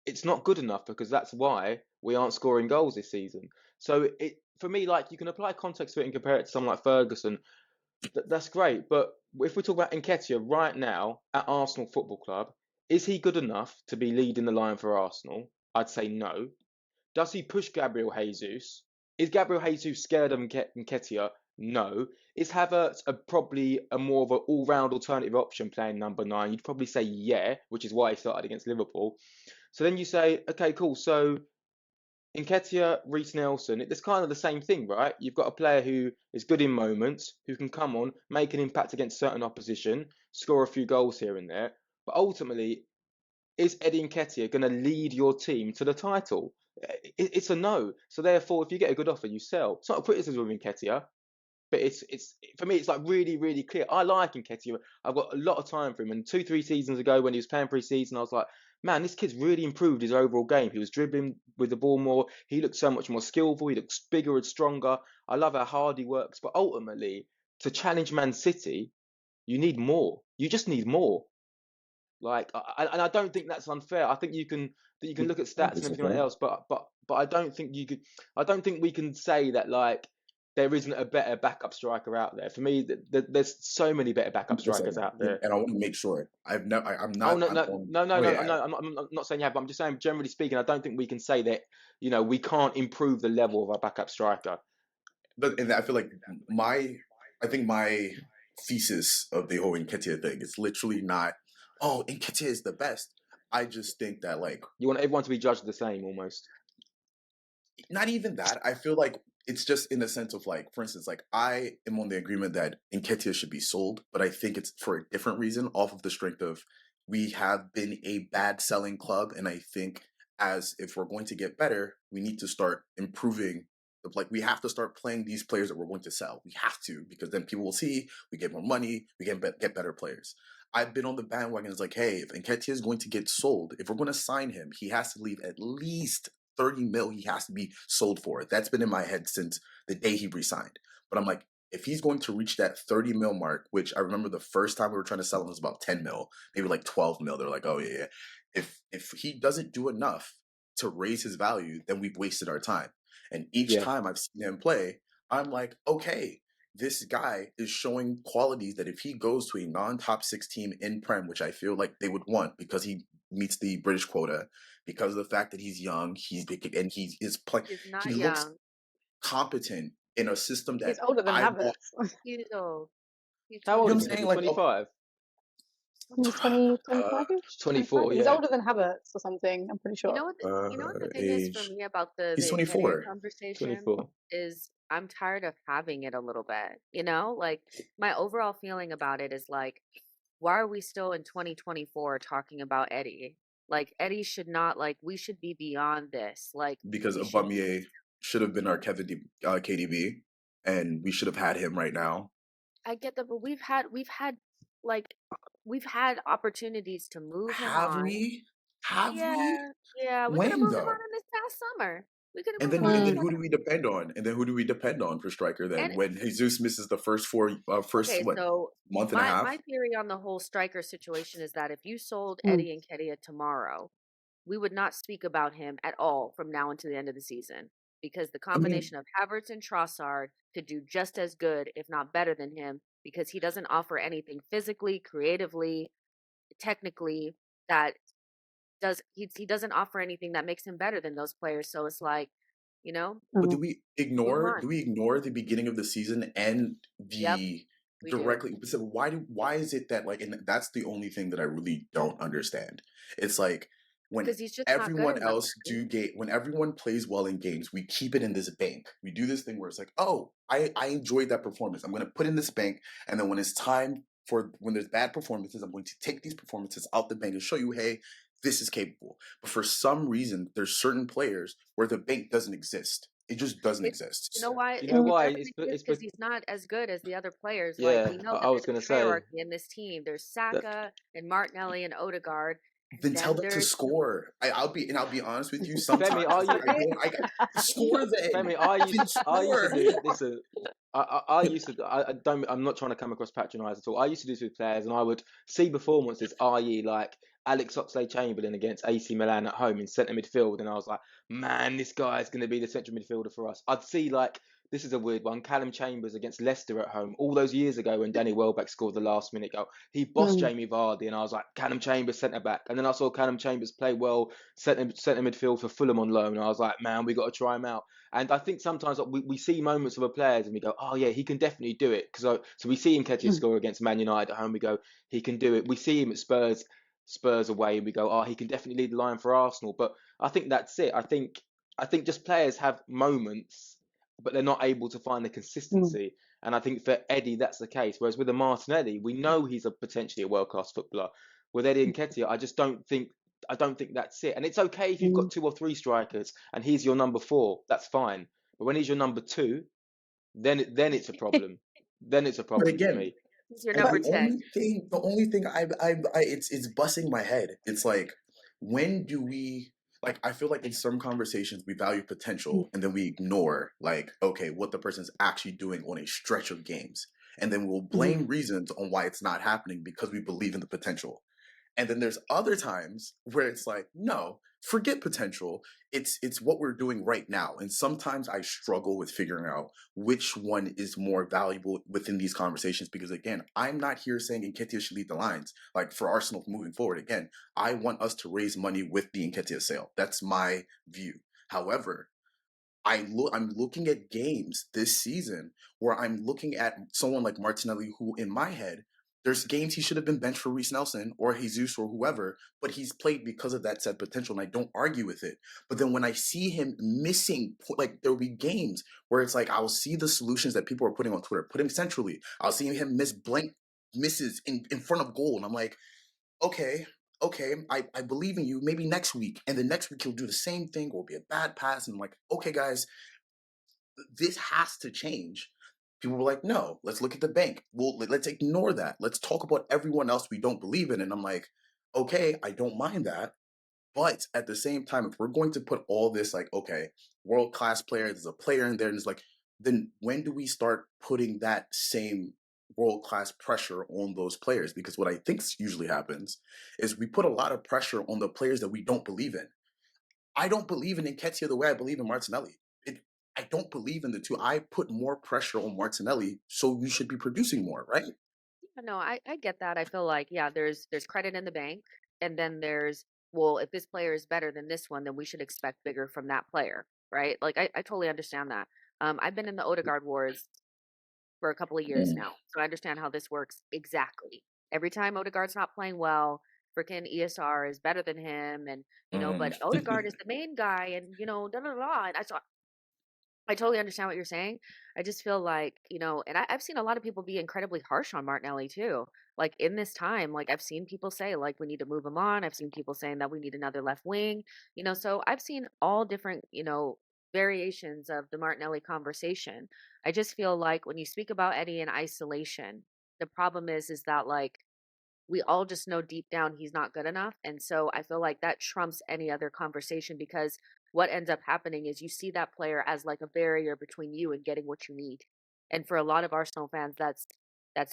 it's not good enough, because that's why we aren't scoring goals this season. So for me, like, you can apply context to it and compare it to someone like Ferguson. That's great. But if we talk about Nketiah right now at Arsenal Football Club, is he good enough to be leading the line for Arsenal? I'd say no. Does he push Gabriel Jesus? Is Gabriel Jesus scared of Nketiah? No. Is Havertz probably a more of an all-round alternative option playing number 9? You'd probably say yeah, which is why he started against Liverpool. So then you say, okay, cool. So Nketiah, Reece Nelson, it's kind of the same thing, right? You've got a player who is good in moments, who can come on, make an impact against certain opposition, score a few goals here and there. But ultimately, is Eddie Nketiah going to lead your team to the title? It's a no. So therefore, if you get a good offer, you sell. It's not a criticism of Nketiah, but it's for me, it's like really, really clear. I like Nketiah. I've got a lot of time for him. And 2-3 seasons ago, when he was playing pre-season, I was like, man, this kid's really improved his overall game. He was dribbling with the ball more. He looks so much more skillful. He looks bigger and stronger. I love how hard he works. But ultimately, to challenge Man City, you need more. You just need more. Like, and I don't think that's unfair. I think you can look at stats and everything else, but I don't think you could. I don't think we can say that, like, there isn't a better backup striker out there. For me, there's so many better backup strikers out there. And I want to make sure I'm Oh not. no, I'm no, on, no, no, oh no, yeah, no. I'm not saying yeah, but I'm just saying, generally speaking, I don't think we can say that, we can't improve the level of our backup striker. but and I feel like I think my thesis of the whole Nketiah thing is literally not, oh, Nketiah is the best. I just think that, like, You want everyone to be judged the same, almost. not even that. I feel like it's just in the sense of, like, for instance, like, I am on the agreement that Nketiah should be sold, but I think it's for a different reason, off of the strength of we have been a bad selling club, and I think as if we're going to get better, we need to start improving. Like, we have to start playing these players that we're going to sell. We have to, because then people will see we get more money, we get better players. I've been on the bandwagon. It's like, hey, if Nketiah is going to get sold, if we're going to sign him, he has to leave at least 30 mil. He has to be sold for. That's been in my head since the day he resigned. But I'm like, if he's going to reach that 30 mil mark, which I remember the first time we were trying to sell him was about 10 mil, maybe like 12 mil. They're like, oh yeah. If he doesn't do enough to raise his value, then we've wasted our time. And each time I've seen him play, I'm like, okay, this guy is showing qualities that if he goes to a non-top 6 team in Prem, which I feel like they would want because he meets the British quota, because of the fact that he's young, he Not looks young. competent in a system that He's older than I want. Havertz. He's old. He's How old You know is what I'm he? saying? Like, 25, He's 25-ish, 24. He's Yeah. older than Havertz or something, I'm pretty sure. You know what the thing is for age. me about the He's Nketiah 24. conversation 24. is I'm tired of having it a little bit. Like, my overall feeling about it is like, why are we still in 2024 talking about Eddie? Like, Eddie should not, like, we should be beyond this. Like, Because we should be. Aubameyang should have been our KDB, and we should have had him right now. I get that, but like we've had opportunities to move him Have on. we? Have we? Yeah, we could have When moved him on though? in this past summer. We could have And moved then him on in this who past do we depend on? And then who do we depend on for striker then? and When Jesus misses the first okay, so month and a half? my theory on the whole striker situation is that if you sold Mm. Eddie Nketiah tomorrow, we would not speak about him at all from now until the end of the season, because the I mean, combination of Havertz and Trossard could do just as good, if not better than him, because he doesn't offer anything physically, creatively, technically that he doesn't offer anything that makes him better than those players. So it's like, but Mhm. move him do on. we ignore the beginning of the season and Yep, the we do. directly? So why is it that, like, and that's the only thing that I really don't understand. It's like when Because he's just not good everyone enough. else when everyone plays well in games, we keep it in this bank. We do this thing where it's like, oh, I enjoyed that performance. I'm going to put in this bank, and then when it's time for when there's bad performances, I'm going to take these performances out the bank and show you, hey, this is capable. But for some reason, there's certain players where the bank doesn't exist. It just doesn't exist. You know why? Do you know why? Doesn't exist because he's not as good as the other players. Like, Yeah, we know I that was there's gonna a say hierarchy in this team. There's that. Saka and Martinelli and Odegaard, and Then tell then them to there's score. I'll be honest with you. Femi, Sometimes are it's like you? I got score then. Femi, Then I used to score. do. Listen, I used to. I don't. I'm not trying to come across patronised at all. I used to do this with players, and I would see performances, i.e., like Alex Oxlade-Chamberlain against AC Milan at home in centre midfield, and I was like, man, this guy is going to be the central midfielder for us. I'd see, like, this is a weird one, Callum Chambers against Leicester at home all those years ago when Danny Welbeck scored the last minute goal. He bossed Mm. Jamie Vardy, and I was like, Callum Chambers centre back. And then I saw Callum Chambers play well centre midfield for Fulham on loan, and I was like, man, we got to try him out. And I think sometimes we see moments of a players and we go, oh yeah, he can definitely do it. So we see Nketiah score against Man United at home, we go, he can do it. We see him at Spurs away, and we go, oh, he can definitely lead the line for Arsenal. But I think that's it. I think just players have moments, but they're not able to find the Mm. consistency. And I think for Eddie, that's the case. Whereas with a Martinelli, we know he's a potentially a world class footballer. With Eddie Nketiah, I don't think that's it. And it's okay if you've Mm. got 2 or 3 strikers and he's your number 4. That's fine. But when he's your number 2, then it's a problem. Then it's a But problem for again, me. He's your and number But 10. the only thing it's busting my head. It's like, when do we, like, I feel like in some conversations we value mm, potential and then we ignore, like, okay, what the person's actually doing on a stretch of games. And then we'll mhm, blame reasons on why it's not happening because we believe in the potential. And then there's other times where it's like, no, forget potential. It's what we're doing right now. And sometimes I struggle with figuring out which one is more valuable within these conversations, because again, I'm not here saying Nketiah should lead the lines. Like, for Arsenal moving forward, again, I want us to raise money with the Nketiah sale. That's my view. However, I'm looking at games this season where I'm looking at someone like Martinelli, who in my head, there's games he should have been benched for Reece Nelson or Jesus or whoever, but he's played because of that said potential, and I don't argue with it. But then when I see him missing, like, there'll be games where it's like I'll see the solutions that people are putting on Twitter, put him centrally. I'll see him miss blank misses in front of goal, and I'm like, okay, okay, I believe in you. Maybe next week, and the next week he'll do the same thing or be a bad pass, and I'm like, okay, guys, this has to change. People were like, no, let's look at the bank. Well, let's ignore that. Let's talk about everyone else we don't believe in. And I'm like, okay, I don't mind that. But at the same time, if we're going to put all this, like, okay, world class player, there's a player in there, and it's like, then when do we start putting that same world class pressure on those players? Because what I think usually happens is we put a lot of pressure on the players that we don't believe in. I don't believe in Nketiah the way I believe in Martinelli. I don't believe in the two. I put more pressure on Martinelli, so you should be producing more, right? No, I get that. I feel like, yeah, there's credit in the bank, and then there's, well, if this player is better than this one, then we should expect bigger from that player, right? Like, I totally understand that. I've been in the Odegaard wars for a couple of years Mm. now, so I understand how this works exactly. Every time Odegaard's not playing well, freaking ESR is better than him, and Mm. but Odegaard is the main guy, and da da da. And I totally understand what you're saying. I just feel like, and I've seen a lot of people be incredibly harsh on Martinelli too. Like, in this time, like, I've seen people say, like, we need to move him on. I've seen people saying that we need another left wing, so I've seen all different, variations of the Martinelli conversation. I just feel like when you speak about Eddie in isolation, the problem is that, like, we all just know deep down he's not good enough. And so I feel like that trumps any other conversation, because what ends up happening is you see that player as like a barrier between you and getting what you need. And for a lot of Arsenal fans, that's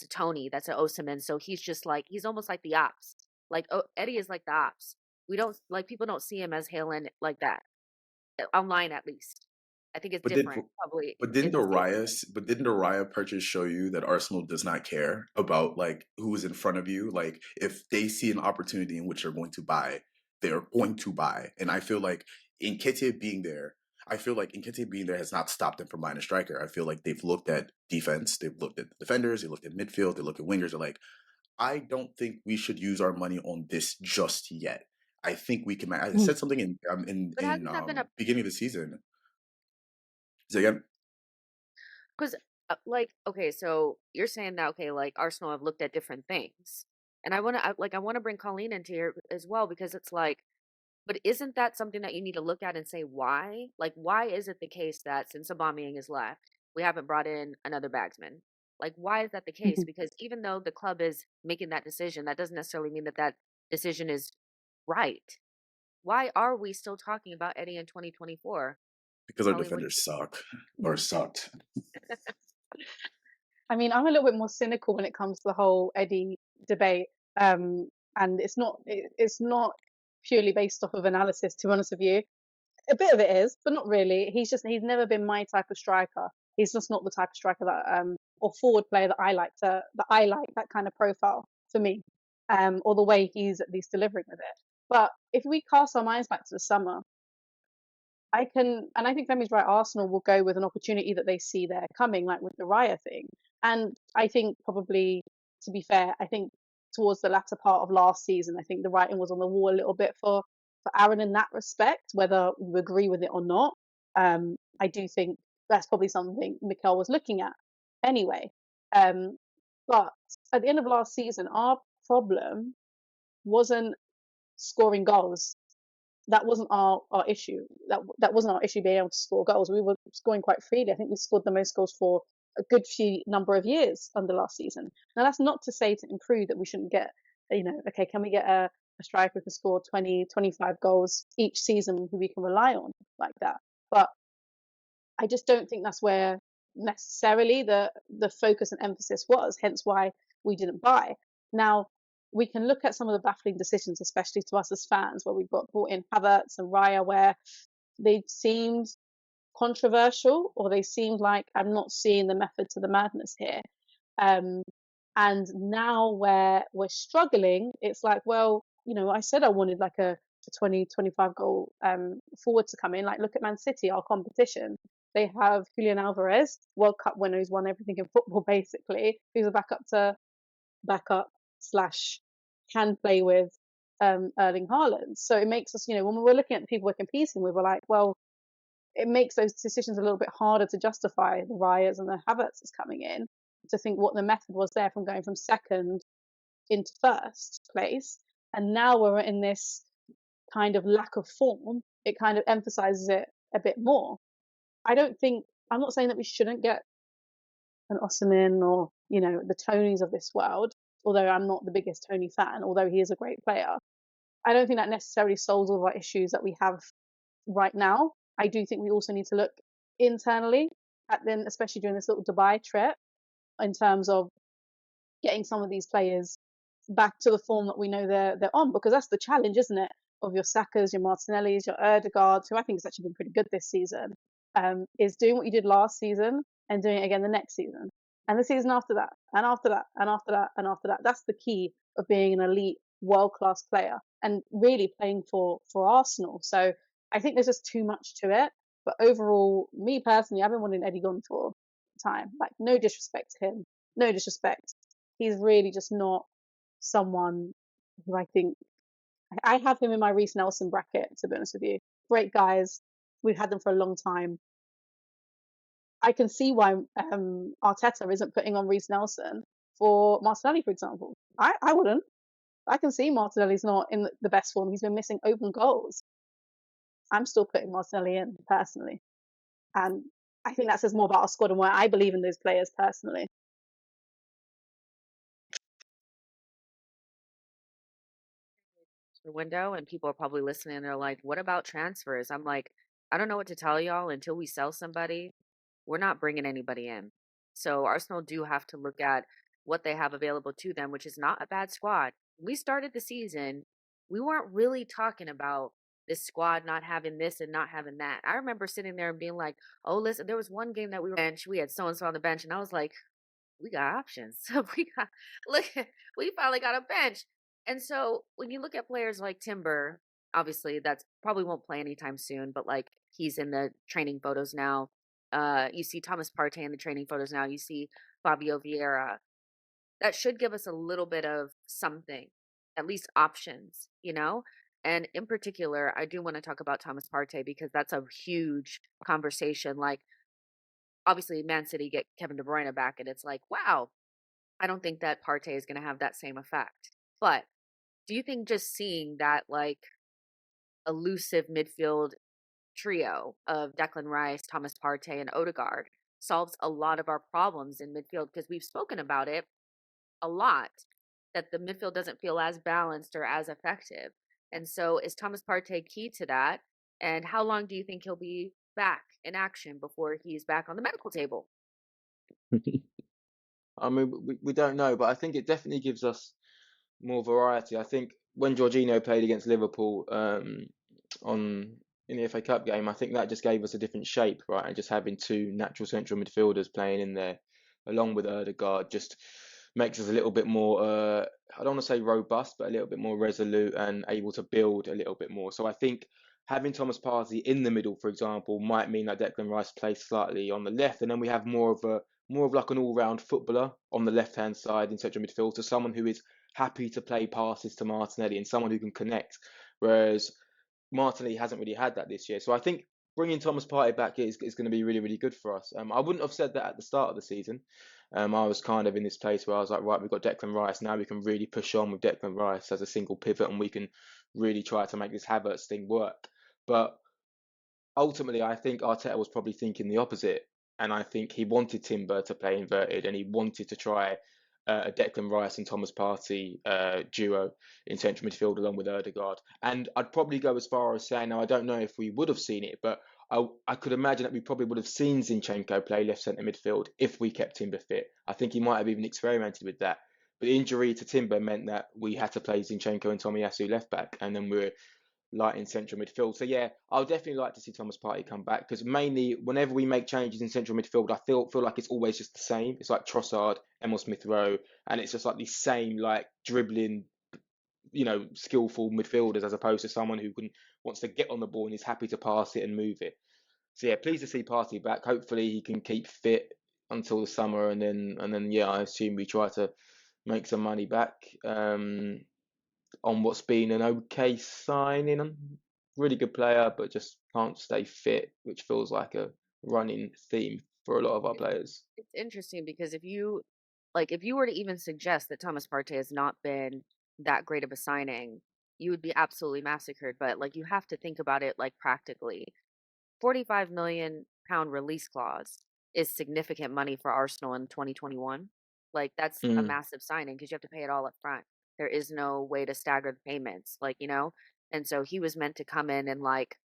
a Tony, that's a Osimhen. So he's just like, he's almost like the ops. Like, oh, Eddie is like the ops. We don't, like, people don't see him as Haaland like that, online at least. I think it's But did different probably but in didn't the the States. Raya purchase show you that Arsenal does not care about, like, who's in front of you? Like, if they see an opportunity in which they're going to buy, they're going to buy. And I feel like Nketiah being there, has not stopped them from buying a striker. I feel like they've looked at defense, they've looked at defenders, they looked at midfield, they looked at wingers. They're like, I don't think we should use our money on this just yet. I think we can. I mm, said something But hasn't that been a beginning of the season. Say again. Because, like, okay, so you're saying that, okay, like, Arsenal have looked at different things, and I want to bring Colleen into here as well, because it's like, but isn't that something that you need to look at and say why? Like, why is it the case that since Aubameyang is left, we haven't brought in another bagsman? Like, why is that the case? mhm. Because even though the club is making that decision, that doesn't necessarily mean that that decision is right. Why are we still talking about Eddie in 2024? Because our Colleen, what do defenders suck or Mm. sucked. I mean, I'm a little bit more cynical when it comes to the whole Eddie debate. and it's not purely based off of analysis. To be honest with you, a bit of it is, but not really. He's never been my type of striker. He's just not the type of striker that or forward player that I like that kind of profile for me, or the way he's at least delivering with it. But if we cast our minds back to the summer, and I think Femi's right, Arsenal will go with an opportunity that they see there coming, like with the Raya thing. And I think probably, to be fair, I think towards the latter part of last season, I think the writing was on the wall a little bit for Aaron in that respect, whether you agree with it or not. I do think that's probably something Mikel was looking at anyway. But at the end of last season, our problem wasn't scoring goals. That wasn't our issue. That wasn't our issue being able to score goals. We were scoring quite freely. I think we scored the most goals for a good few number of years under last season. Now that's not to say to improve that we shouldn't get, okay, can we get a striker who can score 20, 25 goals each season who we can rely on like that? But I just don't think that's where necessarily the focus and emphasis was, hence why we didn't buy. Now, we can look at some of the baffling decisions, especially to us as fans, where we've got brought in Havertz and Raya, where they seemed controversial, or they seemed like I'm not seeing the method to the madness here. And now where we're struggling, it's like, well, I said I wanted like a 20, 25 goal forward to come in. Like, look at Man City, our competition. They have Julian Alvarez, World Cup winner, who's won everything in football, basically, who's a backup slash can play with Erling Haaland. So it makes us, when we're looking at the people we're competing with, we're like, well, it makes those decisions a little bit harder to justify the Rayas and the Havertz coming in, to think what the method was there from going from second into first place. And now we're in this kind of lack of form. It kind of emphasizes it a bit more. I'm not saying that we shouldn't get an Osimhen or, the Tonys of this world, although I'm not the biggest Tony fan, although he is a great player. I don't think that necessarily solves all of our issues that we have right now. I do think we also need to look internally at them, especially during this little Dubai trip, in terms of getting some of these players back to the form that we know they're on, because that's the challenge, isn't it? Of your Sakas, your Martinellis, your Erdegaards, who I think has actually been pretty good this season, is doing what you did last season and doing it again the next season, and the season after that, and after that, and after that, and after that. That's the key of being an elite, world-class player, and really playing for Arsenal. So I think there's just too much to it. But overall, me personally, I've been wanting Eddie gone for time. Like, no disrespect to him, no disrespect. He's really just not someone who I think. I have him in my Reece Nelson bracket, to be honest with you. Great guys. We've had them for a long time. I can see why Arteta isn't putting on Reece Nelson for Martinelli, for example. I wouldn't. I can see Martinelli's not in the best form. He's been missing open goals. I'm still putting Martinelli in, personally. And I think that says more about our squad and why I believe in those players personally. The window, and people are probably listening and they're like, what about transfers? I'm like, I don't know what to tell y'all. Until we sell somebody, we're not bringing anybody in. So Arsenal do have to look at what they have available to them, which is not a bad squad. We started the season, we weren't really talking about this squad not having this and not having that. I remember sitting there and being like, oh, listen, there was one game that we were bench, we had so and so on the bench, and I was like, we got options. So look, we finally got a bench. And so when you look at players like Timber, obviously that's probably won't play anytime soon, but like he's in the training photos now. You see Thomas Partey in the training photos now. You see Fabio Vieira. That should give us a little bit of something, at least options, And in particular, I do want to talk about Thomas Partey because that's a huge conversation. Like, obviously, Man City get Kevin De Bruyne back, and it's like, wow, I don't think that Partey is going to have that same effect. But do you think just seeing that, like, elusive midfield trio of Declan Rice, Thomas Partey, and Odegaard solves a lot of our problems in midfield? Because we've spoken about it a lot, that the midfield doesn't feel as balanced or as effective. And so is Thomas Partey key to that? And how long do you think he'll be back in action before he's back on the medical table? I mean, we don't know, but I think it definitely gives us more variety. I think when Jorginho played against Liverpool on in the FA Cup game, I think that just gave us a different shape, right? And just having two natural central midfielders playing in there, along with Odegaard, just makes us a little bit more. I don't want to say robust, but a little bit more resolute and able to build a little bit more. So I think having Thomas Partey in the middle, for example, might mean that Declan Rice plays slightly on the left, and then we have more of like an all-round footballer on the left-hand side in central midfield, so someone who is happy to play passes to Martinelli and someone who can connect. Whereas Martinelli hasn't really had that this year. So I think bringing Thomas Partey back is going to be really, really good for us. I wouldn't have said that at the start of the season. I was kind of in this place where I was like, right, we've got Declan Rice. Now we can really push on with Declan Rice as a single pivot and we can really try to make this Havertz thing work. But ultimately, I think Arteta was probably thinking the opposite. And I think he wanted Timber to play inverted and he wanted to try a Declan Rice and Thomas Partey duo in central midfield along with Odegaard. And I'd probably go as far as saying, now I don't know if we would have seen it, but I could imagine that we probably would have seen Zinchenko play left centre midfield if we kept Timber fit. I think he might have even experimented with that. But injury to Timber meant that we had to play Zinchenko and Tomiyasu left back, and then we're light in central midfield. So yeah, I'll definitely like to see Thomas Partey come back because mainly whenever we make changes in central midfield, I feel like it's always just the same. It's like Trossard, Emile Smith NO, and it's just like the same like dribbling, skillful midfielders as opposed to someone who wants to get on the ball and is happy to pass it and move it. So yeah, pleased to see Partey back. Hopefully he can keep fit until the summer, and then yeah, I assume we try to make some money back. On what's been an okay signing. Really good player, but just can't stay fit, which feels like a running theme for a lot of our players. It's interesting because if you were to even suggest that Thomas Partey has not been that great of a signing, you would be absolutely massacred. But like you have to think about it like practically. 45 million pound release clause is significant money for Arsenal in 2021. Like that's a Mm. massive signing because you have to pay it all up front. There is no way to stagger the payments, And so he was meant to come in and like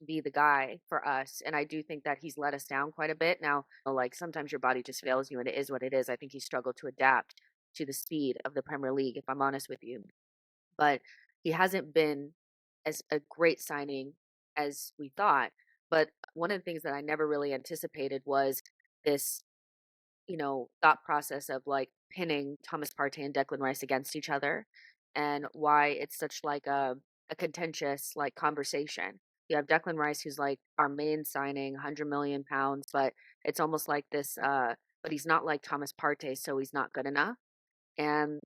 be the guy for us. And I do think that he's let us down quite a bit. Now, like sometimes your body just fails you and it is what it is. I think he struggled to adapt to the speed of the Premier League, if I'm honest with you. But he hasn't been as a great signing as we thought. But one of the things that I never really anticipated was this, thought process of like pinning Thomas Partey and Declan Rice against each other and why it's such like a contentious like conversation. You have Declan Rice who's like our main signing, 100 million pounds, but it's almost like this but he's not like Thomas Partey, so he's not good enough. And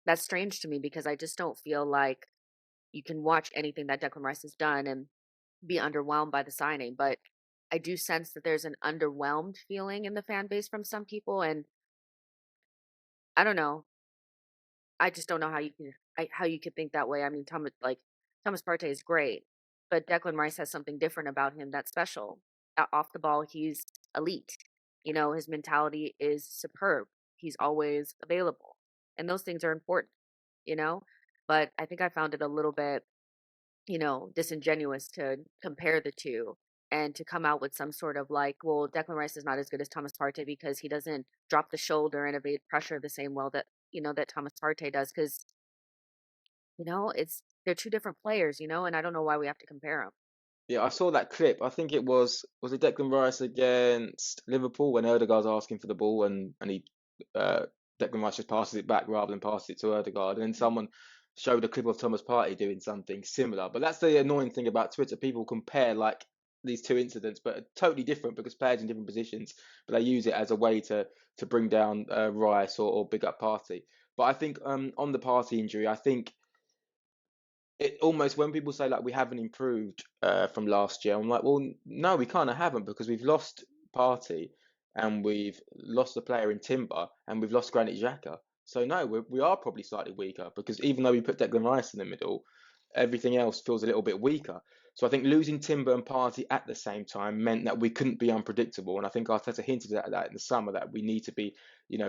that's strange to me because I just don't feel like you can watch anything that Declan Rice has done and be underwhelmed by the signing. But I do sense that there's an underwhelmed feeling in the fan base from some people, and I don't know. I just don't know how you could think that way. I mean, Thomas Partey is great, but Declan Rice has something different about him that's special. Off the ball, he's elite. His mentality is superb. He's always available, and those things are important. You know, but I think I found it a little bit disingenuous to compare the two and to come out with some sort of like, well, Declan Rice is not as good as Thomas Partey because he doesn't drop the shoulder and evade pressure the same well that Thomas Partey does. Because they're two different players, and I don't know why we have to compare them. Yeah, I saw that clip. I think it Declan Rice against Liverpool when Odegaard's asking for the ball and he uh, Declan Rice just passes it back rather than passes it to Odegaard. And then someone showed a clip of Thomas Partey doing something similar. But that's the annoying thing about Twitter. People compare like these two incidents, but are totally different because players in different positions. But they use it as a way to bring down Rice or big up Partey. But I think on the Partey injury, I think it almost when people say like we haven't improved from last year, I'm like, well, no, we kind of haven't because we've lost Partey and we've lost the player in Timber and we've lost Granit Xhaka. So no, we are probably slightly weaker because even though we put Declan Rice in the middle, everything else feels a little bit weaker. So I think losing Timber and Partey at the same time meant that we couldn't be unpredictable. And I think Arteta hinted at that in the summer that we need to be,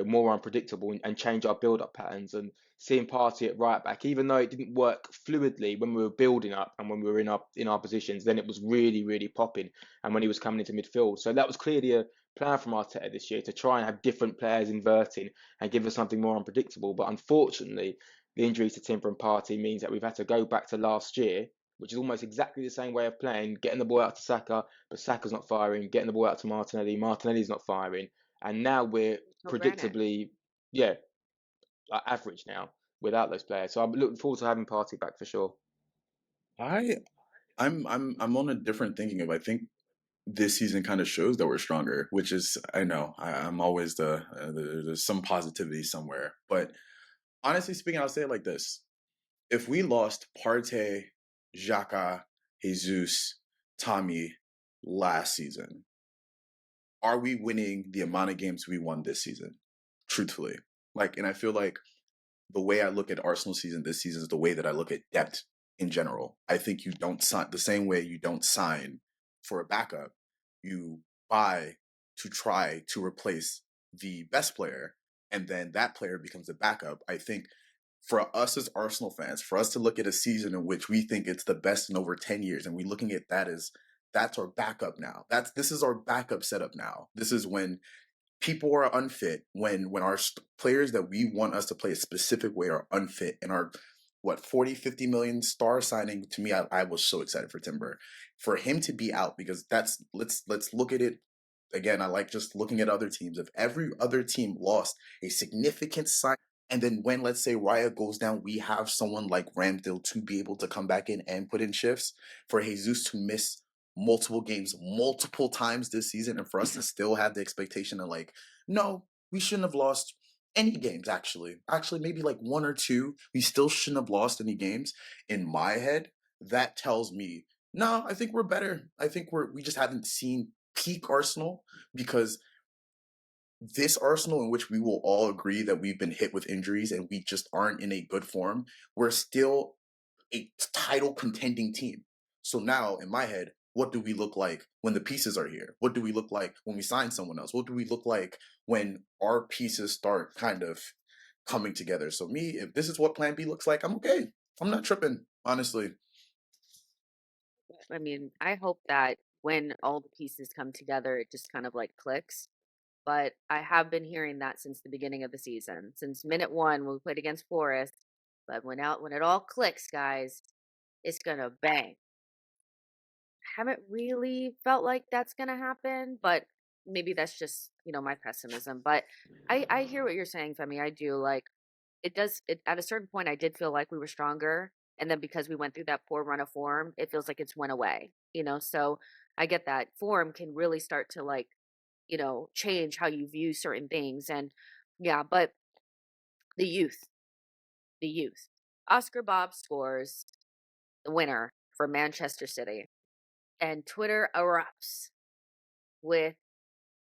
more unpredictable and change our build-up patterns. And seeing Partey at right back, even though it didn't work fluidly when we were building up and when we were in our positions, then it was really, really popping. And when he was coming into midfield, so that was clearly a plan from Arteta this year to try and have different players inverting and give us something more unpredictable. But unfortunately, the injuries to Timber and Partey means that we've had to go back to last year, which is almost exactly the same way of playing, getting the ball out to Saka, but Saka's not firing, getting the ball out to Martinelli, Martinelli's not firing, and now we're No granite. predictably, yeah, like average now without those players. So I'm looking forward to having Partey back for sure. I I'm on a different thinking of, I think this season kind of shows that we're stronger, which is, I know I'm always there's some positivity somewhere, but honestly speaking, I'll say it like this: if we lost Partey, Xhaka, Jesus, Tommy last season, are we winning the amount of games we won this season? Truthfully, like, and I feel like the way I look at Arsenal season this season is the way that I look at depth in general. I think you don't sign the same way you don't sign for a backup. You buy to try to replace the best player, and then that player becomes a backup. I think for us as Arsenal fans, for us to look at a season in which we think it's the best in over 10 years, and we're looking at that as that's our backup now. This is our backup setup now. This is when people are unfit, when our players that we want us to play a specific way are unfit, and our 40-50 million star signing. To me, I was so excited for Timber, for him to be out, because that's, let's look at it again. I like just looking at other teams. If every other team lost a significant sign, and then when, let's say, Raya goes down, we have someone like Ramsdale to be able to come back in and put in shifts. For Jesus to miss multiple games multiple times this season, and for us to still have the expectation of, like, no, we shouldn't have lost any games. Actually maybe like one or two, we still shouldn't have lost any games. In my head, that tells me, no, I think we're better. I think we just haven't seen peak Arsenal, because this Arsenal, in which we will all agree that we've been hit with injuries and we just aren't in a good form, we're still a title contending team. So now, in my head, what do we look like when the pieces are here? What do we look like when we sign someone else? What do we look like when our pieces start kind of coming together? So me, if this is what Plan B looks like, I'm okay. I'm not tripping, honestly. I mean, I hope that when all the pieces come together, it just kind of like clicks. But I have been hearing that since the beginning of the season, since minute one when we played against Forest. But when it all clicks, guys, it's gonna bang. Haven't really felt like that's gonna happen, but maybe that's just, my pessimism. But I hear what you're saying, Femi. I do. Like, it at a certain point I did feel like we were stronger, and then because we went through that poor run of form, it feels like it's went away. So I get that form can really start to, like, change how you view certain things. And yeah, but the youth, the youth. Oscar Bob scores the winner for Manchester City, and Twitter erupts with,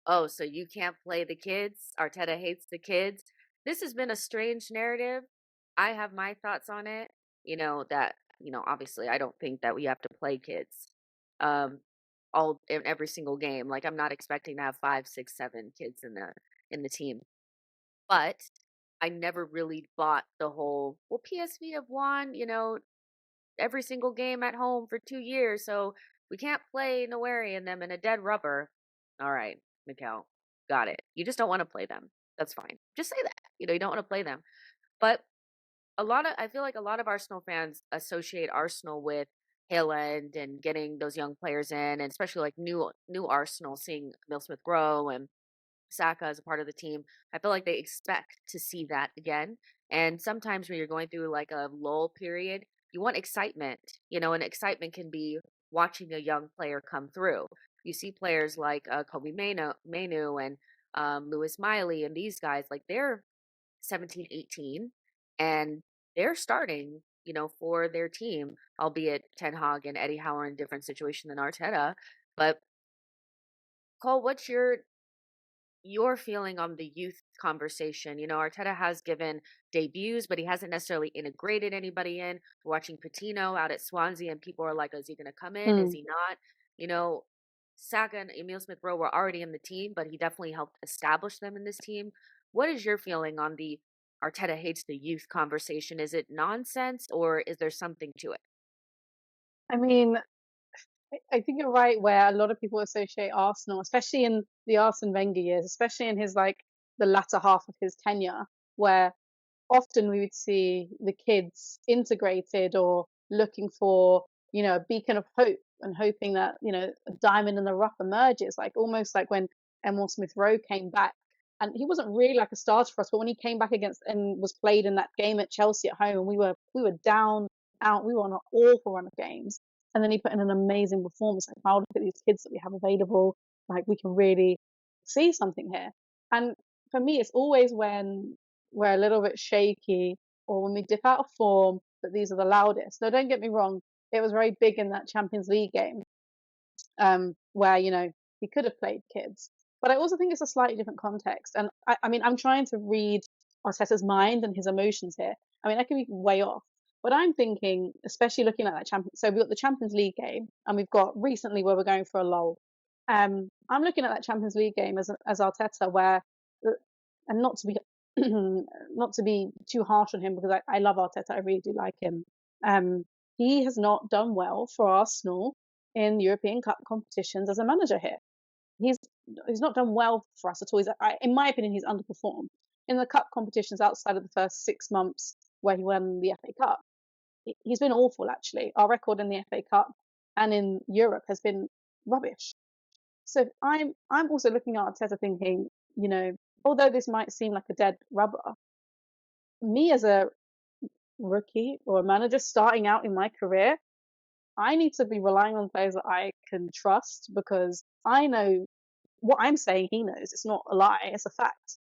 "Oh, so you can't play the kids? Arteta hates the kids." This has been a strange narrative. I have my thoughts on it. Obviously I don't think that we have to play kids um all in every single game. Like, I'm not expecting to have 5, 6, 7 kids in the team. But I never really bought the whole, well, PSV have won, every single game at home for 2 years, so we can't play Nowari and them in a dead rubber. All right, Mikkel, got it. You just don't want to play them. That's fine. Just say that. You don't want to play them. But I feel like a lot of Arsenal fans associate Arsenal with Haaland and getting those young players in, and especially like new Arsenal, seeing Emile Smith grow and Saka as a part of the team. I feel like they expect to see that again. And sometimes when you're going through like a lull period, you want excitement, and excitement can be watching a young player come through. You see players like Kobe Manu and Lewis Miley, and these guys, like, they're 17, 18, and they're starting, for their team, albeit Ten Hag and Eddie Howe are in a different situation than Arteta. But Cole, what's your feeling on the youth conversation? Arteta has given debuts, but he hasn't necessarily integrated anybody in. We're watching Patino out at Swansea, and people are like, is he going to come in? Is Mm. he not? You know, Saka and Emile Smith Rowe were already in the team, but he definitely helped establish them in this team. What is your feeling on the Arteta hates the youth conversation? Is it nonsense, or is there something to it? I mean, I think you're right where a lot of people associate Arsenal, especially in the Arsene Wenger years, especially in his, like, the latter half of his tenure, where often we would see the kids integrated or looking for, a beacon of hope and hoping that, a diamond in the rough emerges, like almost like when Emile Smith NO came back. And he wasn't really like a starter for us, but when he came back against and was played in that game at Chelsea at home, and we were down out, we were on an awful run of games, and then he put in an amazing performance. Like, wow, look at these kids that we have available. Like, we can really see something here. And for me, it's always when we're a little bit shaky or when we dip out of form that these are the loudest. Now, don't get me wrong, it was very big in that Champions League game, where, he could have played kids. But I also think it's a slightly different context. And I mean, I'm trying to read Arteta's mind and his emotions here. I mean, I could be way off. But I'm thinking, especially looking at that so we've got the Champions League game, and we've got recently where we're going for a lull. I'm looking at that Champions League game as Arteta, where, and not to be not to be too harsh on him, because I love Arteta, I really do like him. He has not done well for Arsenal in European Cup competitions as a manager here. He's not done well for us at all. In my opinion, he's underperformed in the cup competitions outside of the first 6 months where he won the FA Cup. He's been awful, actually. Our record in the FA Cup and in Europe has been rubbish. So I'm also looking at Arteta thinking, although this might seem like a dead rubber, me as a rookie or a manager starting out in my career, I need to be relying on players that I can trust, because I know what I'm saying he knows. It's not a lie, it's a fact.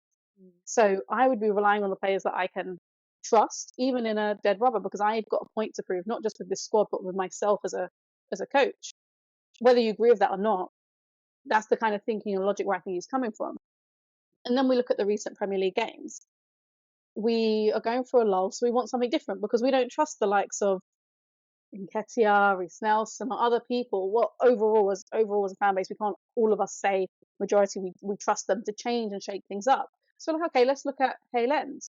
So I would be relying on the players that I can trust, even in a dead rubber, because I've got a point to prove, not just with this squad, but with myself as a coach. Whether you agree with that or not, that's the kind of thinking and logic where I think he's coming from. And then we look at the recent Premier League games. We are going for a lull, so we want something different, because we don't trust the likes of Nketiah, Reece Nelson, or other people. What overall as a fan base, we can't all of us say majority we trust them to change and shake things up. So like, okay, let's look at Hay Lens.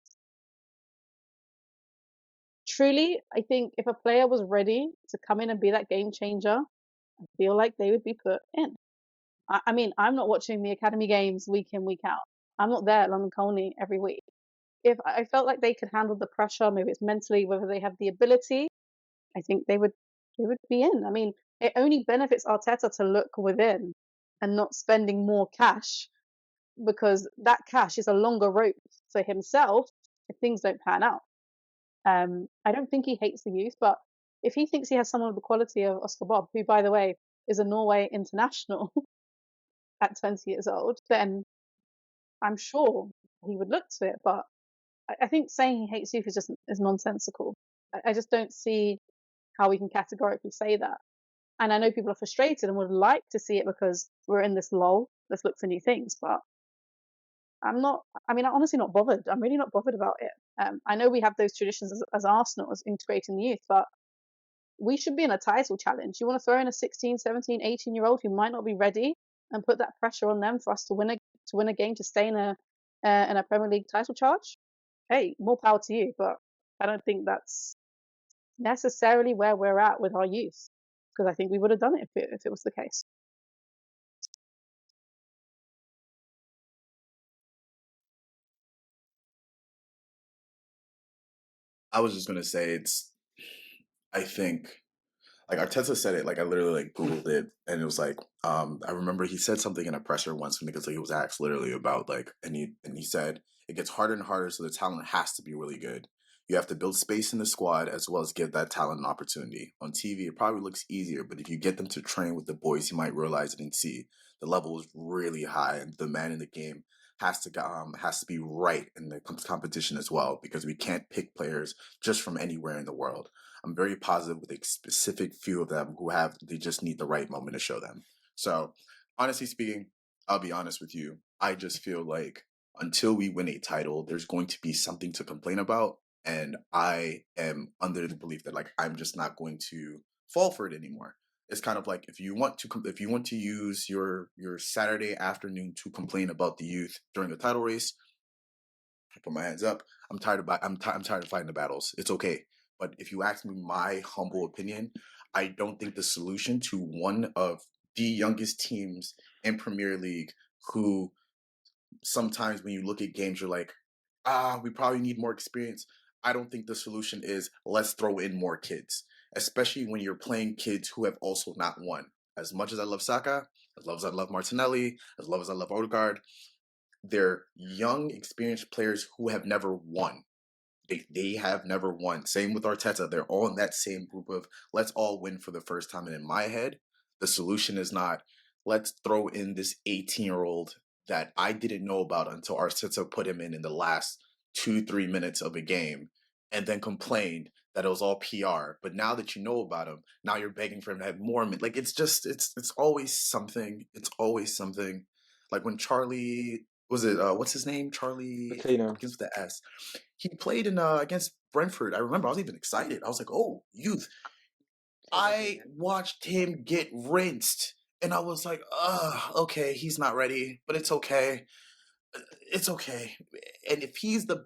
Truly, I think if a player was ready to come in and be that game changer, I feel like they would be put in. I mean, I'm not watching the academy games week in, week out. I'm not there at London Colney every week. If I felt like they could handle the pressure, maybe it's mentally, whether they have the ability, I think they would be in. I mean, it only benefits Arteta to look within and not spending more cash, because that cash is a longer rope for himself if things don't pan out. I don't think he hates the youth, but if he thinks he has someone of the quality of Oscar Bob, who, by the way, is a Norway international at 20 years old, then I'm sure he would look to it. But I think saying he hates youth is nonsensical. I just don't see how we can categorically say that. And I know people are frustrated and would like to see it because we're in this lull. Let's look for new things. But I'm honestly not bothered. I'm really not bothered about it. I know we have those traditions as Arsenal, as integrating the youth, but we should be in a title challenge. You want to throw in a 16, 17, 18-year-old who might not be ready and put that pressure on them for us to win a game, to stay in a Premier League title charge? Hey, more power to you, but I don't think that's necessarily where we're at with our youth, because I think we would have done it if it was the case. I was just gonna say I think, like Arteta said it, like I literally like Googled it, and it was like, I remember he said something in a presser once because like, he was asked literally about like, and he said it gets harder and harder, so the talent has to be really good. You have to build space in the squad as well as give that talent an opportunity. On TV, it probably looks easier, but if you get them to train with the boys, you might realize it and see the level is really high, and the man in the game has to be right in the competition as well, because we can't pick players just from anywhere in the world. I'm very positive with a specific few of them they just need the right moment to show them. So, honestly speaking, I'll be honest with you. I just feel like until we win a title, there's going to be something to complain about. And I am under the belief that like I'm just not going to fall for it anymore. It's kind of like if you want to use your Saturday afternoon to complain about the youth during the title race, I put my hands up. I'm tired of fighting the battles. It's okay. But if you ask me my humble opinion, I don't think the solution to one of the youngest teams in Premier League, who sometimes when you look at games, you're like, we probably need more experience. I don't think the solution is let's throw in more kids, especially when you're playing kids who have also not won. As much as I love Saka, as much as I love Martinelli, as much as I love Odegaard, they're young, experienced players who have never won. They have never won. Same with Arteta. They're all in that same group of let's all win for the first time. And in my head, the solution is not let's throw in this 18-year-old that I didn't know about until Arteta put him in the last 2-3 minutes of a game and then complained that it was all PR. But now that you know about him, now you're begging for him to have more. Like it's just it's always something. It's always something. Like when Charlie was it what's his name? Charlie Aquino. begins with the S. He played in against Brentford. I remember I was even excited. I was like, "Oh, youth!" Table I Haven. watched him get rinsed, and I was like, okay, he's not ready, but it's okay. It's okay." And if he's the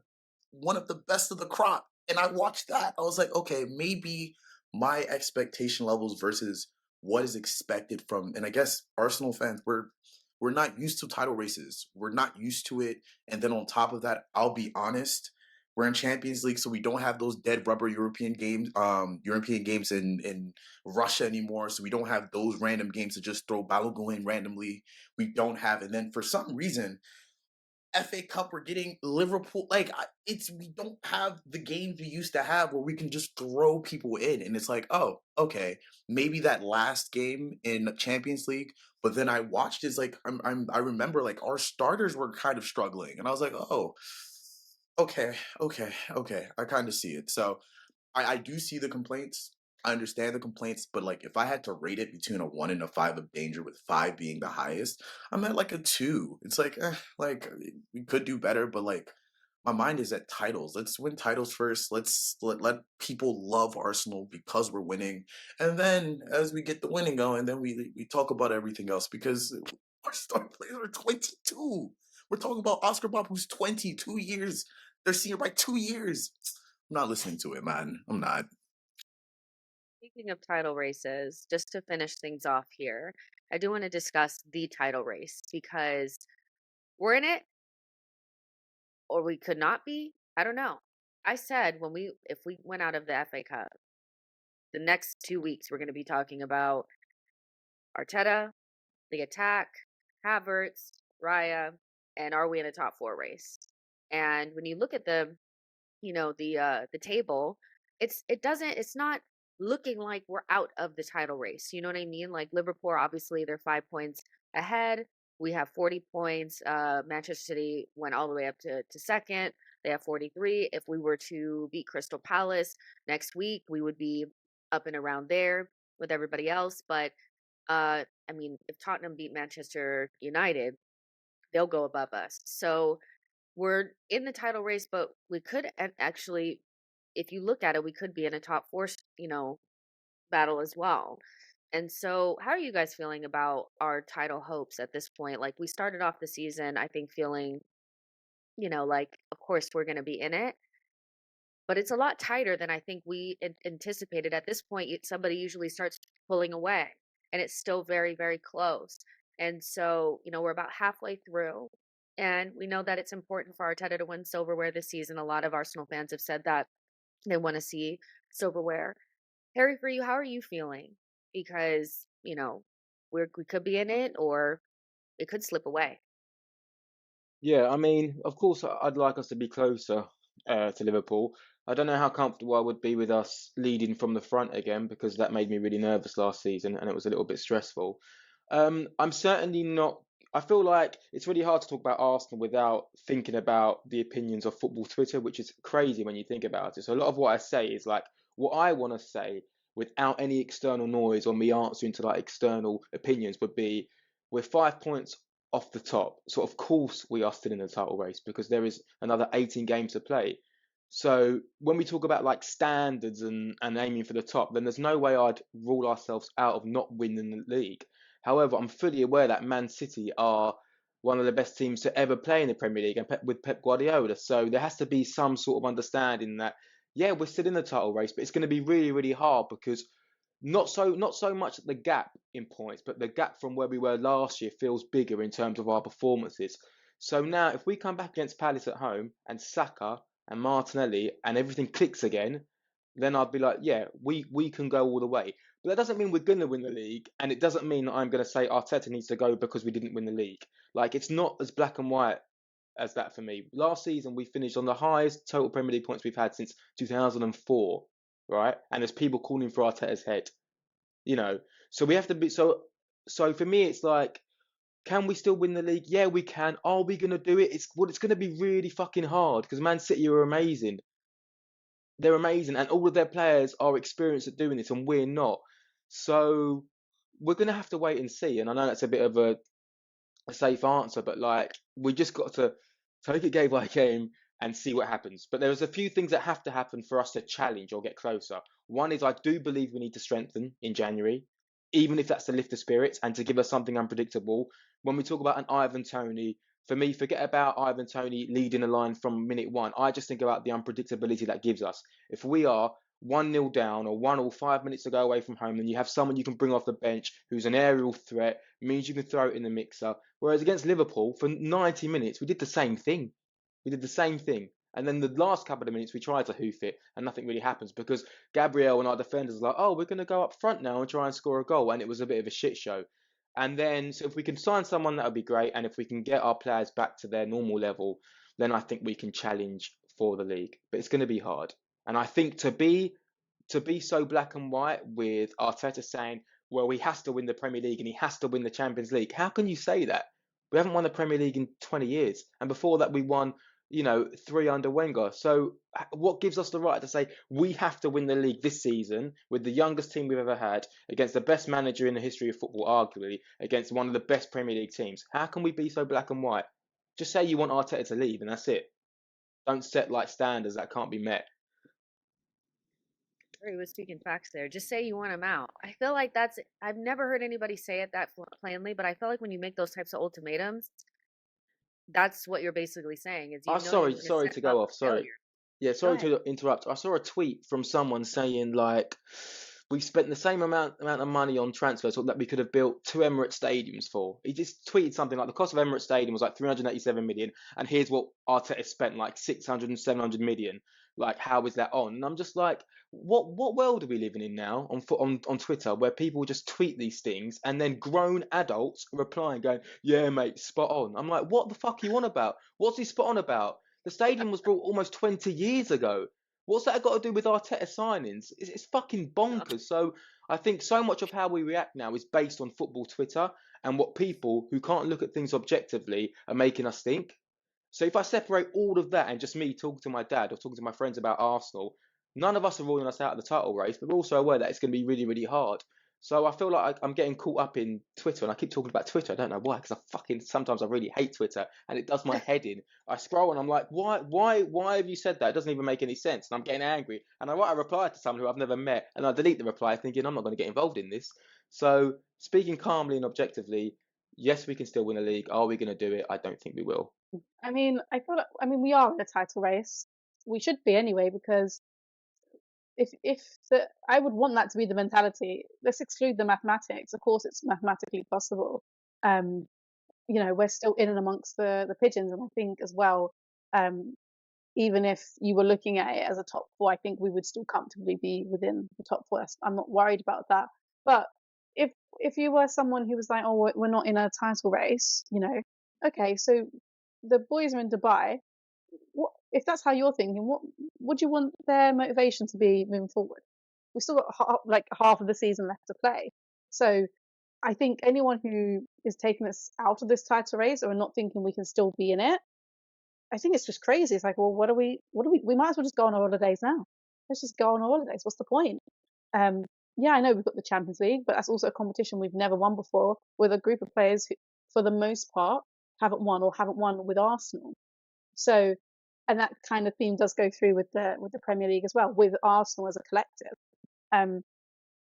one of the best of the crop, and I watched that, I was like, okay, maybe my expectation levels versus what is expected from, and I guess Arsenal fans, we're not used to title races. We're not used to it. And then on top of that, I'll be honest, we're in Champions League, so we don't have those dead rubber European games in Russia anymore. So we don't have those random games to just throw Balogun in randomly. We don't have, and then for some reason, FA Cup, we're getting Liverpool. Like it's we don't have the games we used to have where we can just throw people in, and it's like, oh, okay, maybe that last game in Champions League. But then I watched it's like I remember like our starters were kind of struggling, and I was like, oh, okay, I kind of see it. So I do see the complaints. I understand the complaints, but like if I had to rate it between a 1 and a 5 of danger, with 5 being the highest, I'm at like a 2. It's like, like we could do better, but like my mind is at titles. Let's win titles first. Let people love Arsenal because we're winning, and then as we get the winning going, then we talk about everything else because our star players are 22. We're talking about Oscar Bob, who's 22 years. They're senior by 2 years. I'm not listening to it, man. I'm not. Speaking of title races, just to finish things off here, I do want to discuss the title race because we're in it or we could not be. I don't know. I said if we went out of the FA Cup, the next 2 weeks we're going to be talking about Arteta, the attack, Havertz, Raya, and are we in a top four race? And when you look at the table, it's not looking like we're out of the title race. You know what I mean? Like Liverpool, obviously they're 5 points ahead. We have 40 points. Manchester City went all the way up to second. They have 43. If we were to beat Crystal Palace next week, we would be up and around there with everybody else. But I mean, if Tottenham beat Manchester United, they'll go above us. So we're in the title race, but we could actually, if you look at it, we could be in a top four, battle as well. And so, how are you guys feeling about our title hopes at this point? Like, we started off the season, I think, feeling, like, of course, we're going to be in it, but it's a lot tighter than I think we anticipated. At this point, somebody usually starts pulling away, and it's still very, very close. And so, we're about halfway through, and we know that it's important for Arteta to win silverware this season. A lot of Arsenal fans have said that they want to see silverware. Harry, for you, how are you feeling? Because, we could be in it or it could slip away. Yeah, I mean, of course, I'd like us to be closer to Liverpool. I don't know how comfortable I would be with us leading from the front again because that made me really nervous last season and it was a little bit stressful. I'm certainly not. I feel like it's really hard to talk about Arsenal without thinking about the opinions of football Twitter, which is crazy when you think about it. So a lot of what I say is like what I want to say without any external noise or me answering to like external opinions would be we're 5 points off the top. So of course we are still in the title race because there is another 18 games to play. So when we talk about like standards and aiming for the top, then there's no way I'd rule ourselves out of not winning the league. However, I'm fully aware that Man City are one of the best teams to ever play in the Premier League and with Pep Guardiola. So there has to be some sort of understanding that yeah, we're still in the title race, but it's going to be really, really hard because not so much the gap in points, but the gap from where we were last year feels bigger in terms of our performances. So now, if we come back against Palace at home and Saka and Martinelli and everything clicks again, then I'd be like, yeah, we can go all the way. But that doesn't mean we're going to win the league, and it doesn't mean that I'm going to say Arteta needs to go because we didn't win the league. Like, it's not as black and white as that for me. Last season, we finished on the highest total Premier League points we've had since 2004, right? And there's people calling for Arteta's head, you know. So we have to be so for me, it's like, can we still win the league? Yeah, we can. Are we going to do it? It's going to be really fucking hard because Man City are amazing. They're amazing, and all of their players are experienced at doing this, and we're not. So we're going to have to wait and see. And I know that's a bit of a safe answer, but like, we just got to take it game by game and see what happens. But there's a few things that have to happen for us to challenge or get closer. One is, I do believe we need to strengthen in January, even if that's to lift the spirits and to give us something unpredictable. When we talk about an Ivan Toney, for me, forget about Ivan Toney leading a line from minute one. I just think about the unpredictability that gives us. If we are 1-0 down or 1 or 5 minutes to go away from home, then you have someone you can bring off the bench who's an aerial threat, means you can throw it in the mixer. Whereas against Liverpool, for 90 minutes, we did the same thing. We did the same thing. And then the last couple of minutes, we tried to hoof it, and nothing really happens because Gabriel and our defenders are like, oh, we're going to go up front now and try and score a goal. And it was a bit of a shit show. And then, so if we can sign someone, that would be great. And if we can get our players back to their normal level, then I think we can challenge for the league. But it's going to be hard. And I think to be so black and white with Arteta saying, well, he has to win the Premier League and he has to win the Champions League. How can you say that? We haven't won the Premier League in 20 years. And before that, we won, 3 under Wenger. So what gives us the right to say we have to win the league this season with the youngest team we've ever had, against the best manager in the history of football, arguably, against one of the best Premier League teams? How can we be so black and white? Just say you want Arteta to leave and that's it. Don't set like standards that can't be met. He was speaking facts there. Just say you want him out. I feel like I've never heard anybody say it that plainly, but I feel like when you make those types of ultimatums, that's what you're basically saying is Oh, you know you're sorry, going to sorry set to him up go off. for Sorry. failure. Yeah, Go sorry ahead. to interrupt. I saw a tweet from someone saying like, we've spent the same amount of money on transfers that we could have built 2 Emirates stadiums for. He just tweeted something like the cost of Emirates Stadium was like 387 million, and here's what Arteta spent, like 600 and 700 million. Like, how is that on? And I'm just like, what world are we living in now on Twitter where people just tweet these things and then grown adults reply and going, yeah, mate, spot on. I'm like, what the fuck are you on about? What's he spot on about? The stadium was built almost 20 years ago. What's that got to do with Arteta signings? It's fucking bonkers. So I think so much of how we react now is based on football Twitter and what people who can't look at things objectively are making us think. So if I separate all of that and just me talking to my dad or talking to my friends about Arsenal, none of us are ruling us out of the title race, but we're also aware that it's going to be really, really hard. So I feel like I'm getting caught up in Twitter, and I keep talking about Twitter. I don't know why, because sometimes I really hate Twitter, and it does my head in. I scroll and I'm like, why have you said that? It doesn't even make any sense, and I'm getting angry. And I write a reply to someone who I've never met, and I delete the reply, thinking I'm not going to get involved in this. So speaking calmly and objectively, yes, we can still win a league. Are we going to do it? I don't think we will. I mean, we are in a title race. We should be anyway, because I would want that to be the mentality. Let's exclude the mathematics. Of course, it's mathematically possible. Um, we're still in and amongst the pigeons, and I think as well, um, even if you were looking at it as a top four, I think we would still comfortably be within the top four. I'm not worried about that. But if you were someone who was like, oh, we're not in a title race, okay, so the boys are in Dubai. What if that's how you're thinking? What would you want their motivation to be moving forward? We've still got like half of the season left to play, so I think anyone who is taking us out of this title race or not thinking we can still be in it, I think it's just crazy. It's like, well, we might as well just go on holidays now. Let's just go on holidays. What's the point? Yeah, I know we've got the Champions League, but that's also a competition we've never won before with a group of players who, for the most part, haven't won with Arsenal. So, and that kind of theme does go through with the Premier League as well, with Arsenal as a collective. Um,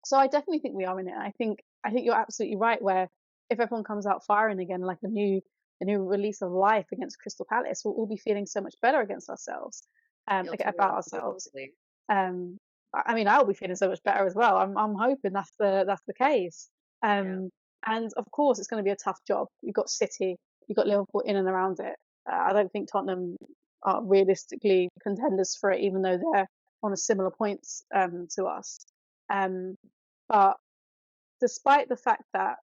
so I definitely think we are in it. I think you're absolutely right. Where if everyone comes out firing again, like a new release of life against Crystal Palace, we'll be feeling so much better against ourselves, Feel about totally ourselves. absolutely. Um, I mean, I'll be feeling so much better as well. I'm hoping that's the case. Yeah. And of course, it's going to be a tough job. You've got City, You've got Liverpool in and around it. I don't think Tottenham are realistically contenders for it, even though they're on a similar points to us. But despite the fact that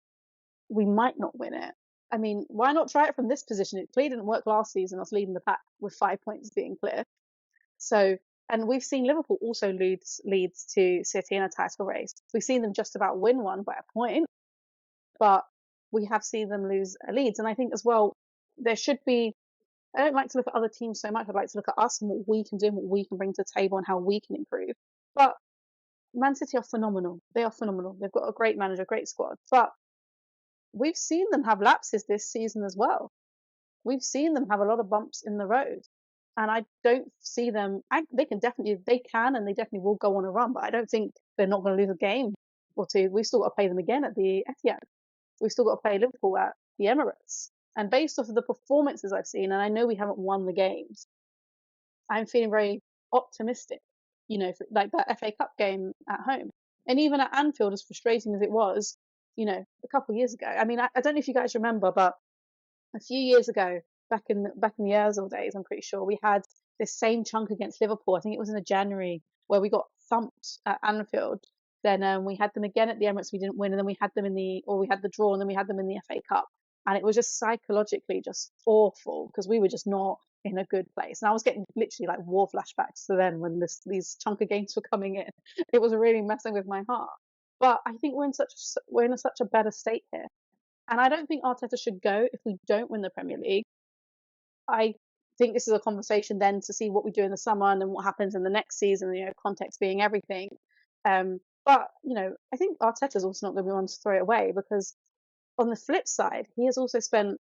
we might not win it, I mean, why not try it from this position? It clearly didn't work last season, us leading the pack with 5 points being clear. So, and we've seen Liverpool also leads to City in a title race. We've seen them just about win one by a point, but we have seen them lose Leeds. And I think as well, there should be, I don't like to look at other teams so much. I'd like to look at us and what we can do and what we can bring to the table and how we can improve. But Man City are phenomenal. They are phenomenal. They've got a great manager, great squad. But we've seen them have lapses this season as well. We've seen them have a lot of bumps in the road. And I don't see them, they can and they definitely will go on a run, but I don't think they're not going to lose a game or two. We've still got to play them again at the Etihad. We've still got to play Liverpool at the Emirates. And based off of the performances I've seen, and I know we haven't won the games, I'm feeling very optimistic, like that FA Cup game at home. And even at Anfield, as frustrating as it was, a couple of years ago. I mean, I don't know if you guys remember, but a few years ago, back in the Ozil days, I'm pretty sure we had this same chunk against Liverpool. I think it was in a January where we got thumped at Anfield. Then we had them again at the Emirates. We didn't win, and then we had them we had the draw, and then we had them in the FA Cup. And it was just psychologically just awful because we were just not in a good place. And I was getting literally like war flashbacks to then when these chunk of games were coming in. It was really messing with my heart. But I think we're in such a better state here. And I don't think Arteta should go if we don't win the Premier League. I think this is a conversation then to see what we do in the summer and then what happens in the next season, context being everything. But I think Arteta's also not going to be one to throw it away because on the flip side, he has also spent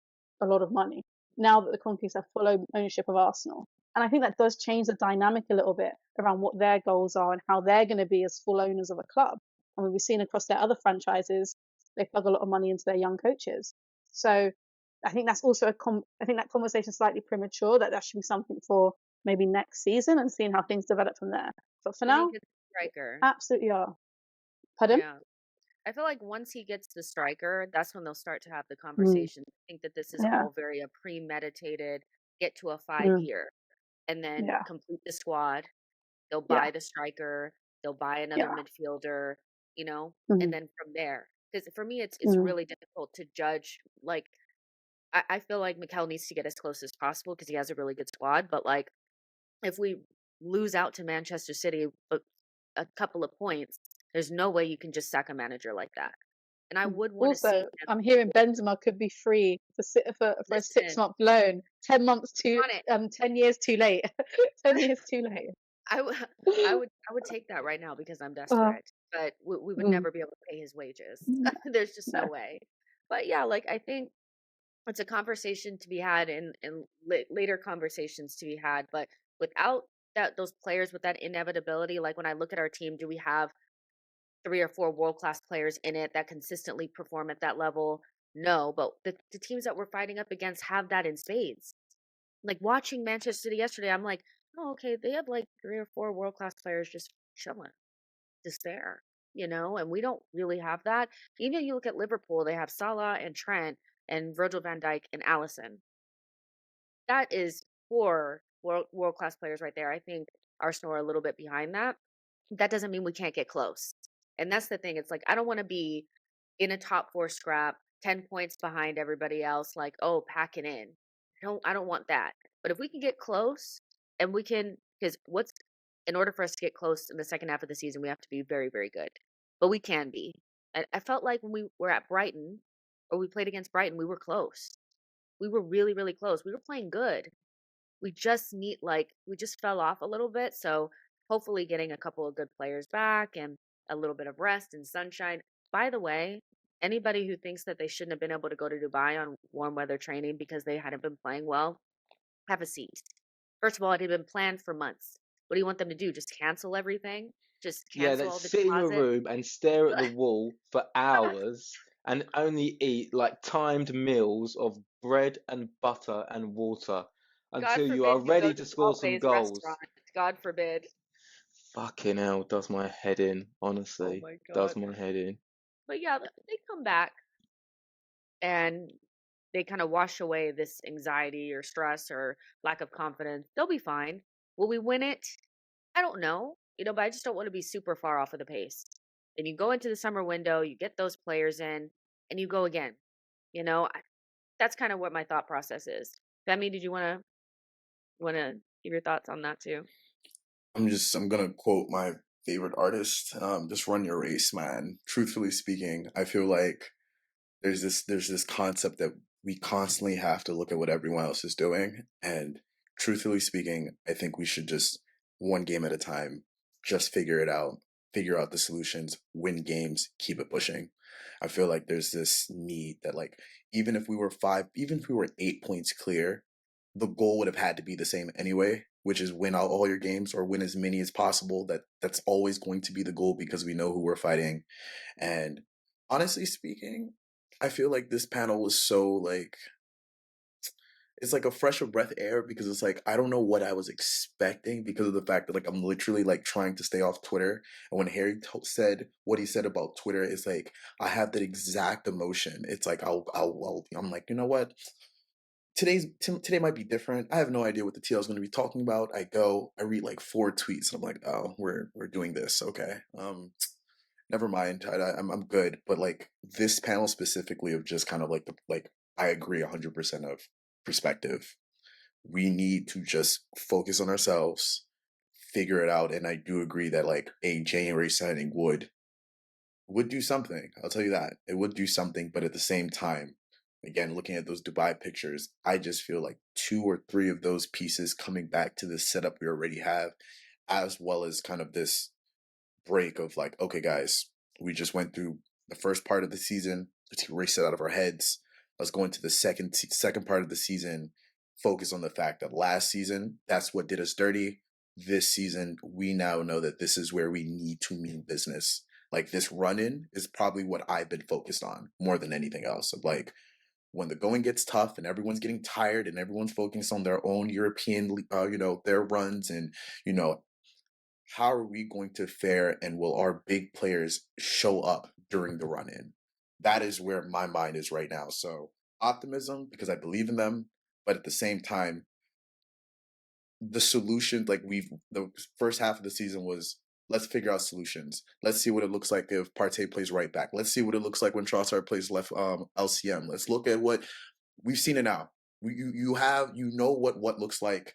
a lot of money now that the Kroenkes have full ownership of Arsenal. And I think that does change the dynamic a little bit around what their goals are and how they're going to be as full owners of a club. And we've seen across their other franchises, they plug a lot of money into their young coaches. So I think that's also I think that conversation is slightly premature, that should be something for maybe next season and seeing how things develop from there. But for When he now, gets the striker. absolutely are. Pardon? Yeah. I feel like once he gets the striker, that's when they'll start to have the Mm, conversation. I think that this is yeah. all very a premeditated, get to a Mm, 5 year and then yeah. complete the squad. They'll Yeah. buy the striker, they'll buy another Yeah. midfielder, Mhm. and then from there. Because for me, it's Mm, really difficult to judge. Like, I feel like Mikel needs to get as close as possible because he has a really good squad. But like, if we lose out to Manchester City a couple of points, there's no way you can just sack a manager like that. And I mm. would want to see Also, him I'm hearing Benzema could be free for a listen 6-month loan. 10 months on it. 10 years too late. 10 years too late. I would, I would take that right now because I'm Uh, desperate. But we would mm, never be able to pay his wages. mm, There's just no no. way. But yeah, like I think it's a conversation to be had and later conversations to be had. But without those players with that inevitability, like when I look at our team, do we have 3 or 4 world class players in it that consistently perform at that level? No, but the teams that we're fighting up against have that in spades. Like watching Manchester City yesterday, I'm like, oh, okay, they have like 3 or 4 world class players just chilling, just there, and we don't really have that. Even you look at Liverpool, they have Salah and Trent and Virgil van Dijk and Allison. That is 4 world class players right there. I think Arsenal are a little bit behind that. That doesn't mean we can't get close. And that's the thing. It's like I don't want to be in a top 4 scrap, 10 points behind everybody else, like, oh, pack it in. I don't want that. But if we can get close and we can because what's in order for us to get close in the second half of the season, we have to be very, very good. But we can be. I felt like when we were at Brighton or we played against Brighton, we were close. We were really, really close. We were playing good. We just fell off a little bit. So hopefully getting a couple of good players back and a little bit of rest and sunshine. By the way, anybody who thinks that they shouldn't have been able to go to Dubai on warm weather training because they hadn't been playing well, have a seat. First of all, it had been planned for months. What do you want them to do? Just cancel everything? Just Yeah, cancel they all the sit in your deposit? room and stare at the wall for hours and only eat like timed meals of bread and butter and water God until you forbid are you go ready to to score some Chipotle's goals. restaurant. God forbid. Fucking hell, does my head in, Oh honestly. my Does God. my head in. But yeah, they come back and they kind of wash away this anxiety or stress or lack of confidence. They'll be fine. Will we win it? I don't know, but I just don't want to be super far off of the pace. Then you go into the summer window, you get those players in, and you go again. That's kind of what my thought process is. Femi, did you want to give your thoughts on that too? I'm gonna quote my favorite artist. Just run your race, man. Truthfully speaking, I feel like there's this concept that we constantly have to look at what everyone else is doing. And truthfully speaking, I think we should just one game at a time, just figure out the solutions, win games, keep it pushing. I feel like there's this need that like even if we were 8 points clear, the goal would have had to be the same anyway, which is win out all your games or win as many as possible. That's always going to be the goal because we know who we're fighting. And honestly speaking, I feel like this panel was so like it's like a fresh of breath air because it's like I don't know what I was expecting because of the fact that like I'm literally like trying to stay off Twitter. And when said what he said about Twitter, it's like I have that exact emotion. It's like I'm like, you know what? Today might be different. I have no idea what the TL is going to be talking about. I read like 4 tweets, and I'm like, oh, we're doing this, okay. Never mind. I'm good. But like this panel specifically of just kind of like I agree 100% of perspective. We need to just focus on ourselves, figure it out, and I do agree that like a January signing would do something. I'll tell you that it would do something. But at the same time, again, looking at those Dubai pictures, I just feel like 2 or 3 of those pieces coming back to this setup we already have, as well as kind of this break of like, okay, guys, we just went through the first part of the season. Let's erase it out of our heads. Let's go into the second part of the season. Focus on the fact that last season, that's what did us dirty. This season, we now know that this is where we need to mean business. Like this run-in is probably what I've been focused on more than anything else. Of like when the going gets tough and everyone's getting tired and everyone's focused on their own European, their runs and how are we going to fare and will our big players show up during the run in? That is where my mind is right now. So optimism because I believe in them, but at the same time, the solution, like the first half of the season was let's figure out solutions. Let's see what it looks like if Partey plays right back. Let's see what it looks like when Trossard plays left LCM. Let's look at what we've seen it now. You know what looks like.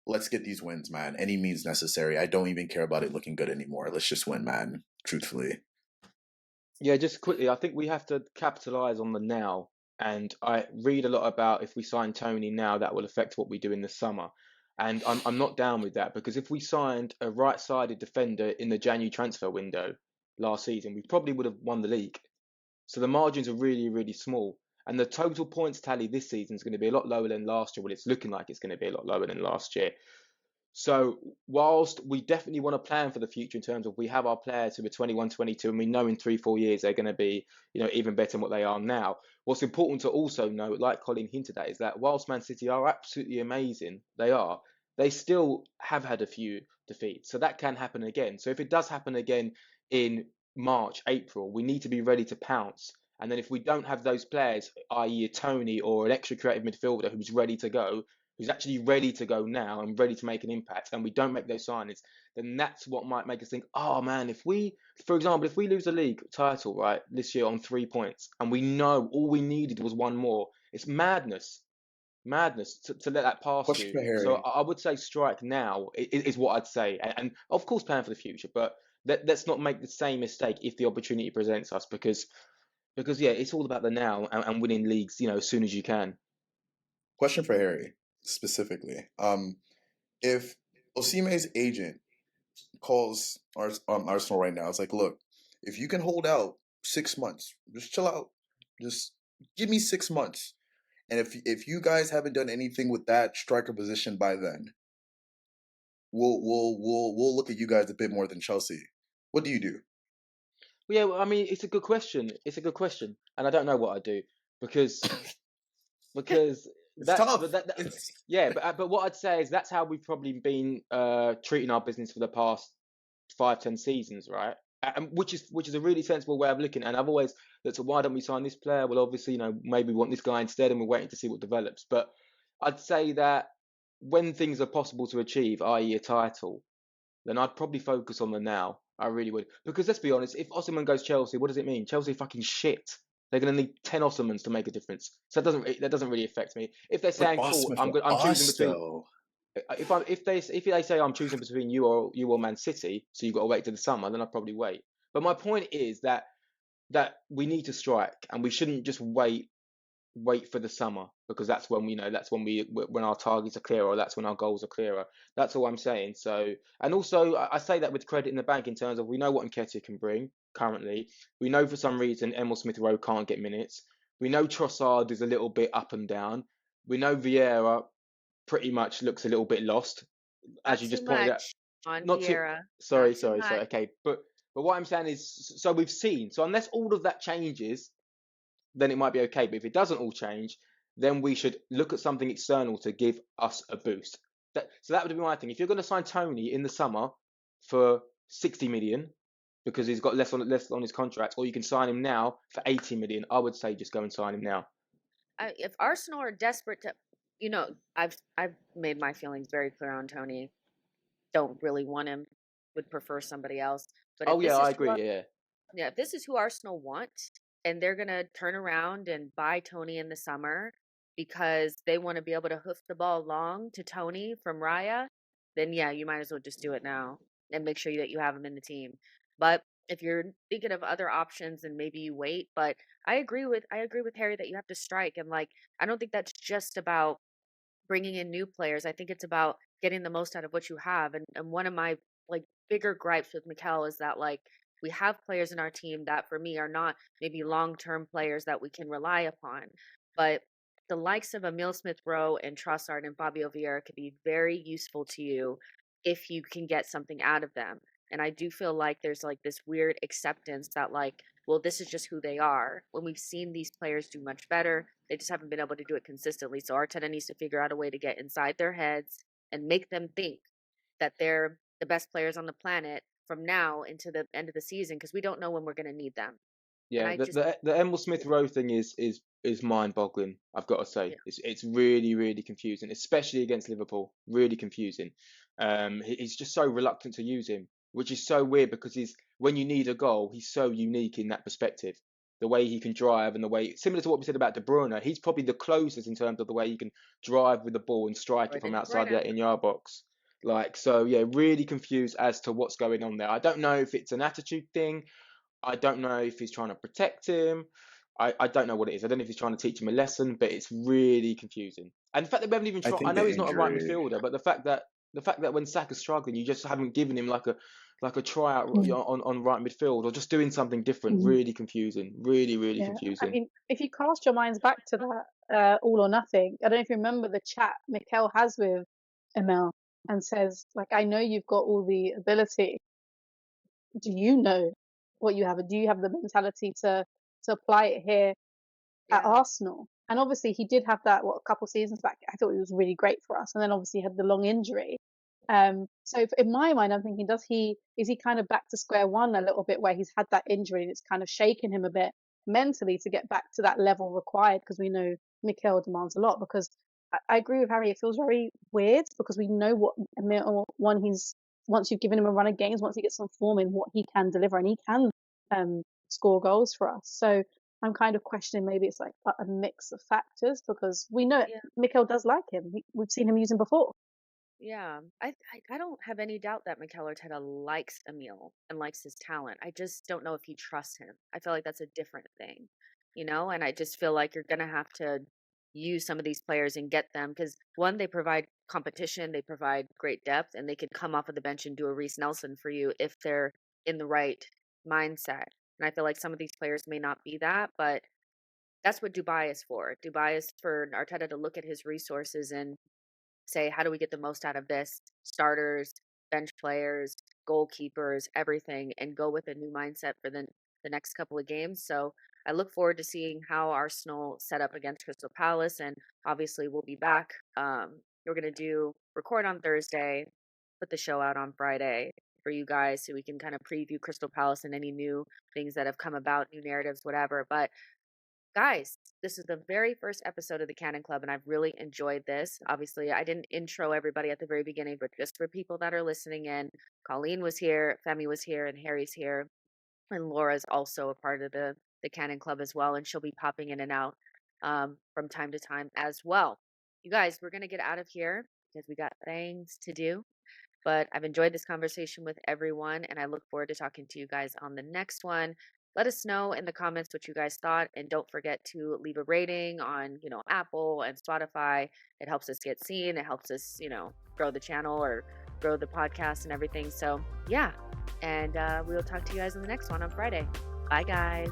Let's get these wins, man. Any means necessary. I don't even care about it looking good anymore. Let's just win, man. Truthfully. Yeah, just quickly, I think we have to capitalize on the now. And I read a lot about if we sign Tony now, that will affect what we do in the summer. And I'm not down with that because if we signed a right-sided defender in the January transfer window last season, we probably would have won the league. So the margins are really, really small. And the total points tally this season is going to be a lot lower than last year. Well, it's looking like it's going to be a lot lower than last year. So whilst we definitely want to plan for the future in terms of we have our players who are 21, 22, and we know in 3, 4 years they're going to be, even better than what they are now. What's important to also know, like Colleen hinted at, is that whilst Man City are absolutely amazing, they still have had a few defeats. So that can happen again. So if it does happen again in March, April, we need to be ready to pounce. And then if we don't have those players, i.e. a Tony or an extra creative midfielder who's ready to go, who's actually ready to go now and ready to make an impact, and we don't make those signings, then that's what might make us think, oh man, for example, if we lose a league title, right, this year on 3 points, and we know all we needed was one more, it's madness to let that pass Question you. for So Harry. I would say strike now is what I'd say. And of course, plan for the future, but let's not make the same mistake if the opportunity presents us because yeah, it's all about the now and winning leagues, as soon as you can. Question for Harry specifically. If Osime's agent calls Arsenal right now, it's like, look, if you can hold out 6 months, just chill out. Just give me 6 months. And if you guys haven't done anything with that striker position by then, we'll look at you guys a bit more than Chelsea. What do you do? Well, yeah, well, I mean, it's a good question. And I don't know what I do because It's that's tough. It's yeah. But what I'd say is that's how we've probably been treating our business for the past 5, 10 seasons, right? which is a really sensible way of looking. And I've always looked at, why don't we sign this player? Well, obviously, maybe we want this guy instead, and we're waiting to see what develops. But I'd say that when things are possible to achieve, i.e., a title, then I'd probably focus on the now. I really would, because let's be honest, if Osimhen goes Chelsea, what does it mean? Chelsea fucking shit. They're going to need 10 Osimhens to make a difference. So that doesn't really affect me. If they're But saying, cool, Osman I'm for I'm choosing us between, though. if they say I'm choosing between you or Man City, so you've got to wait till the summer, then I'd probably wait. But my point is that we need to strike, and we shouldn't just wait for the summer, because that's when our targets are clearer, or that's when our goals are clearer. That's all I'm saying. So, and also I say that with credit in the bank, in terms of, we know what Nketiah can bring currently. We know for some reason Emile Smith NO can't get minutes. We know Trossard is a little bit up and down. We know Vieira pretty much looks a little bit lost, as Not you too just pointed out. much on Not too. Vieira. Sorry, Not too sorry, sorry. much. Okay, but what I'm saying is, so we've seen. So unless all of that changes, then it might be okay. But if it doesn't all change, then we should look at something external to give us a boost. So that would be my thing. If you're going to sign Tony in the summer for 60 million because he's got less on his contract, or you can sign him now for 80 million, I would say just go and sign him now. If Arsenal are desperate to, I've made my feelings very clear on Tony. Don't really want him. Would prefer somebody else. But Oh if yeah, this I is who agree. Yeah, Yeah, if this is who Arsenal want, and they're gonna turn around and buy Tony in the summer because they want to be able to hoof the ball long to Tony from Raya, then yeah, you might as well just do it now and make sure that you have him in the team. But if you're thinking of other options, then maybe you wait. But I agree with Harry that you have to strike, and like I don't think that's just about bringing in new players. I think it's about getting the most out of what you have. And one of my like bigger gripes with Mikel is that like we have players in our team that for me are not maybe long-term players that we can rely upon, but the likes of Emile Smith Rowe and Trossard and Fabio Vieira could be very useful to you if you can get something out of them. And I do feel like there's like this weird acceptance that like, well, this is just who they are. When we've seen these players do much better, they just haven't been able to do it consistently. So Arteta needs to figure out a way to get inside their heads and make them think that they're the best players on the planet from now into the end of the season, because we don't know when we're going to need them. And yeah. I The just, the the Emile Smith Rowe thing is mind-boggling. I've got to yeah, say, it's really really confusing, especially against Liverpool. Really confusing. He's just so reluctant to use him, which is so weird, because when you need a goal, he's so unique in that perspective. The way he can drive, and the way, similar to what we said about De Bruyne, he's probably the closest in terms of the way he can drive with the ball and strike it right from into outside right the now. 18-yard box. Like, so yeah, really confused as to what's going on there. I don't know if it's an attitude thing. I don't know if he's trying to protect him. I don't know what it is. I don't know if he's trying to teach him a lesson, but it's really confusing. And the fact that we haven't even I tried, I think know the he's not a right injury. midfielder, but the fact that when Saka's struggling, you just haven't given him like a tryout Mm, on right midfield, or just doing something different. mm. Really confusing. Really, really Yeah, I confusing. mean, if you cast your minds back to that All or Nothing, I don't know if you remember the chat Mikel has with Emil and says, like, I know you've got all the ability. Do you know what you have? And do you have the mentality to apply it here at Yeah. Arsenal? And obviously, he did have that, what, a couple seasons back. I thought he was really great for us. And then obviously, he had the long injury. So in my mind, I'm thinking, is he kind of back to square one a little bit, where he's had that injury and it's kind of shaken him a bit mentally to get back to that level required? Because we know Mikel demands a lot. Because I agree with Harry, it feels very weird because we know what one he's once you've given him a run of games, once he gets some form in, what he can deliver, and he can um, score goals for us. So I'm kind of questioning, maybe it's like a mix of factors, because we know Yeah. Mikel does like him. We've seen him use him before. Yeah, I don't have any doubt that Mikel Arteta likes Emil and likes his talent. I just don't know if he trusts him. I feel like that's a different thing, and I just feel like you're gonna have to use some of these players and get them because one, they provide competition, they provide great depth, and they could come off of the bench and do a Reece Nelson for you if they're in the right mindset. And I feel like some of these players may not be that, but that's what Dubai is for. Dubai is for Arteta to look at his resources and say, how do we get the most out of this? Starters, bench players, goalkeepers, everything, and go with a new mindset for the next couple of games. So I look forward to seeing how Arsenal set up against Crystal Palace, and obviously we'll be back. We're gonna do record on Thursday, put the show out on Friday for you guys so we can kind of preview Crystal Palace and any new things that have come about, new narratives, whatever. But guys, this is the very first episode of the Canon Club, and I've really enjoyed this. Obviously, I didn't intro everybody at the very beginning, but just for people that are listening in, Colleen was here, Femi was here, and Harry's here. And Laura's also a part of the Canon Club as well, and she'll be popping in and out from time to time as well. You guys, we're gonna get out of here because we got things to do. But I've enjoyed this conversation with everyone, and I look forward to talking to you guys on the next one. Let us know in the comments what you guys thought, and don't forget to leave a rating on, Apple and Spotify. It helps us get seen. It helps us, grow the channel or grow the podcast and everything. So yeah, and we'll talk to you guys in the next one on Friday. Bye, guys.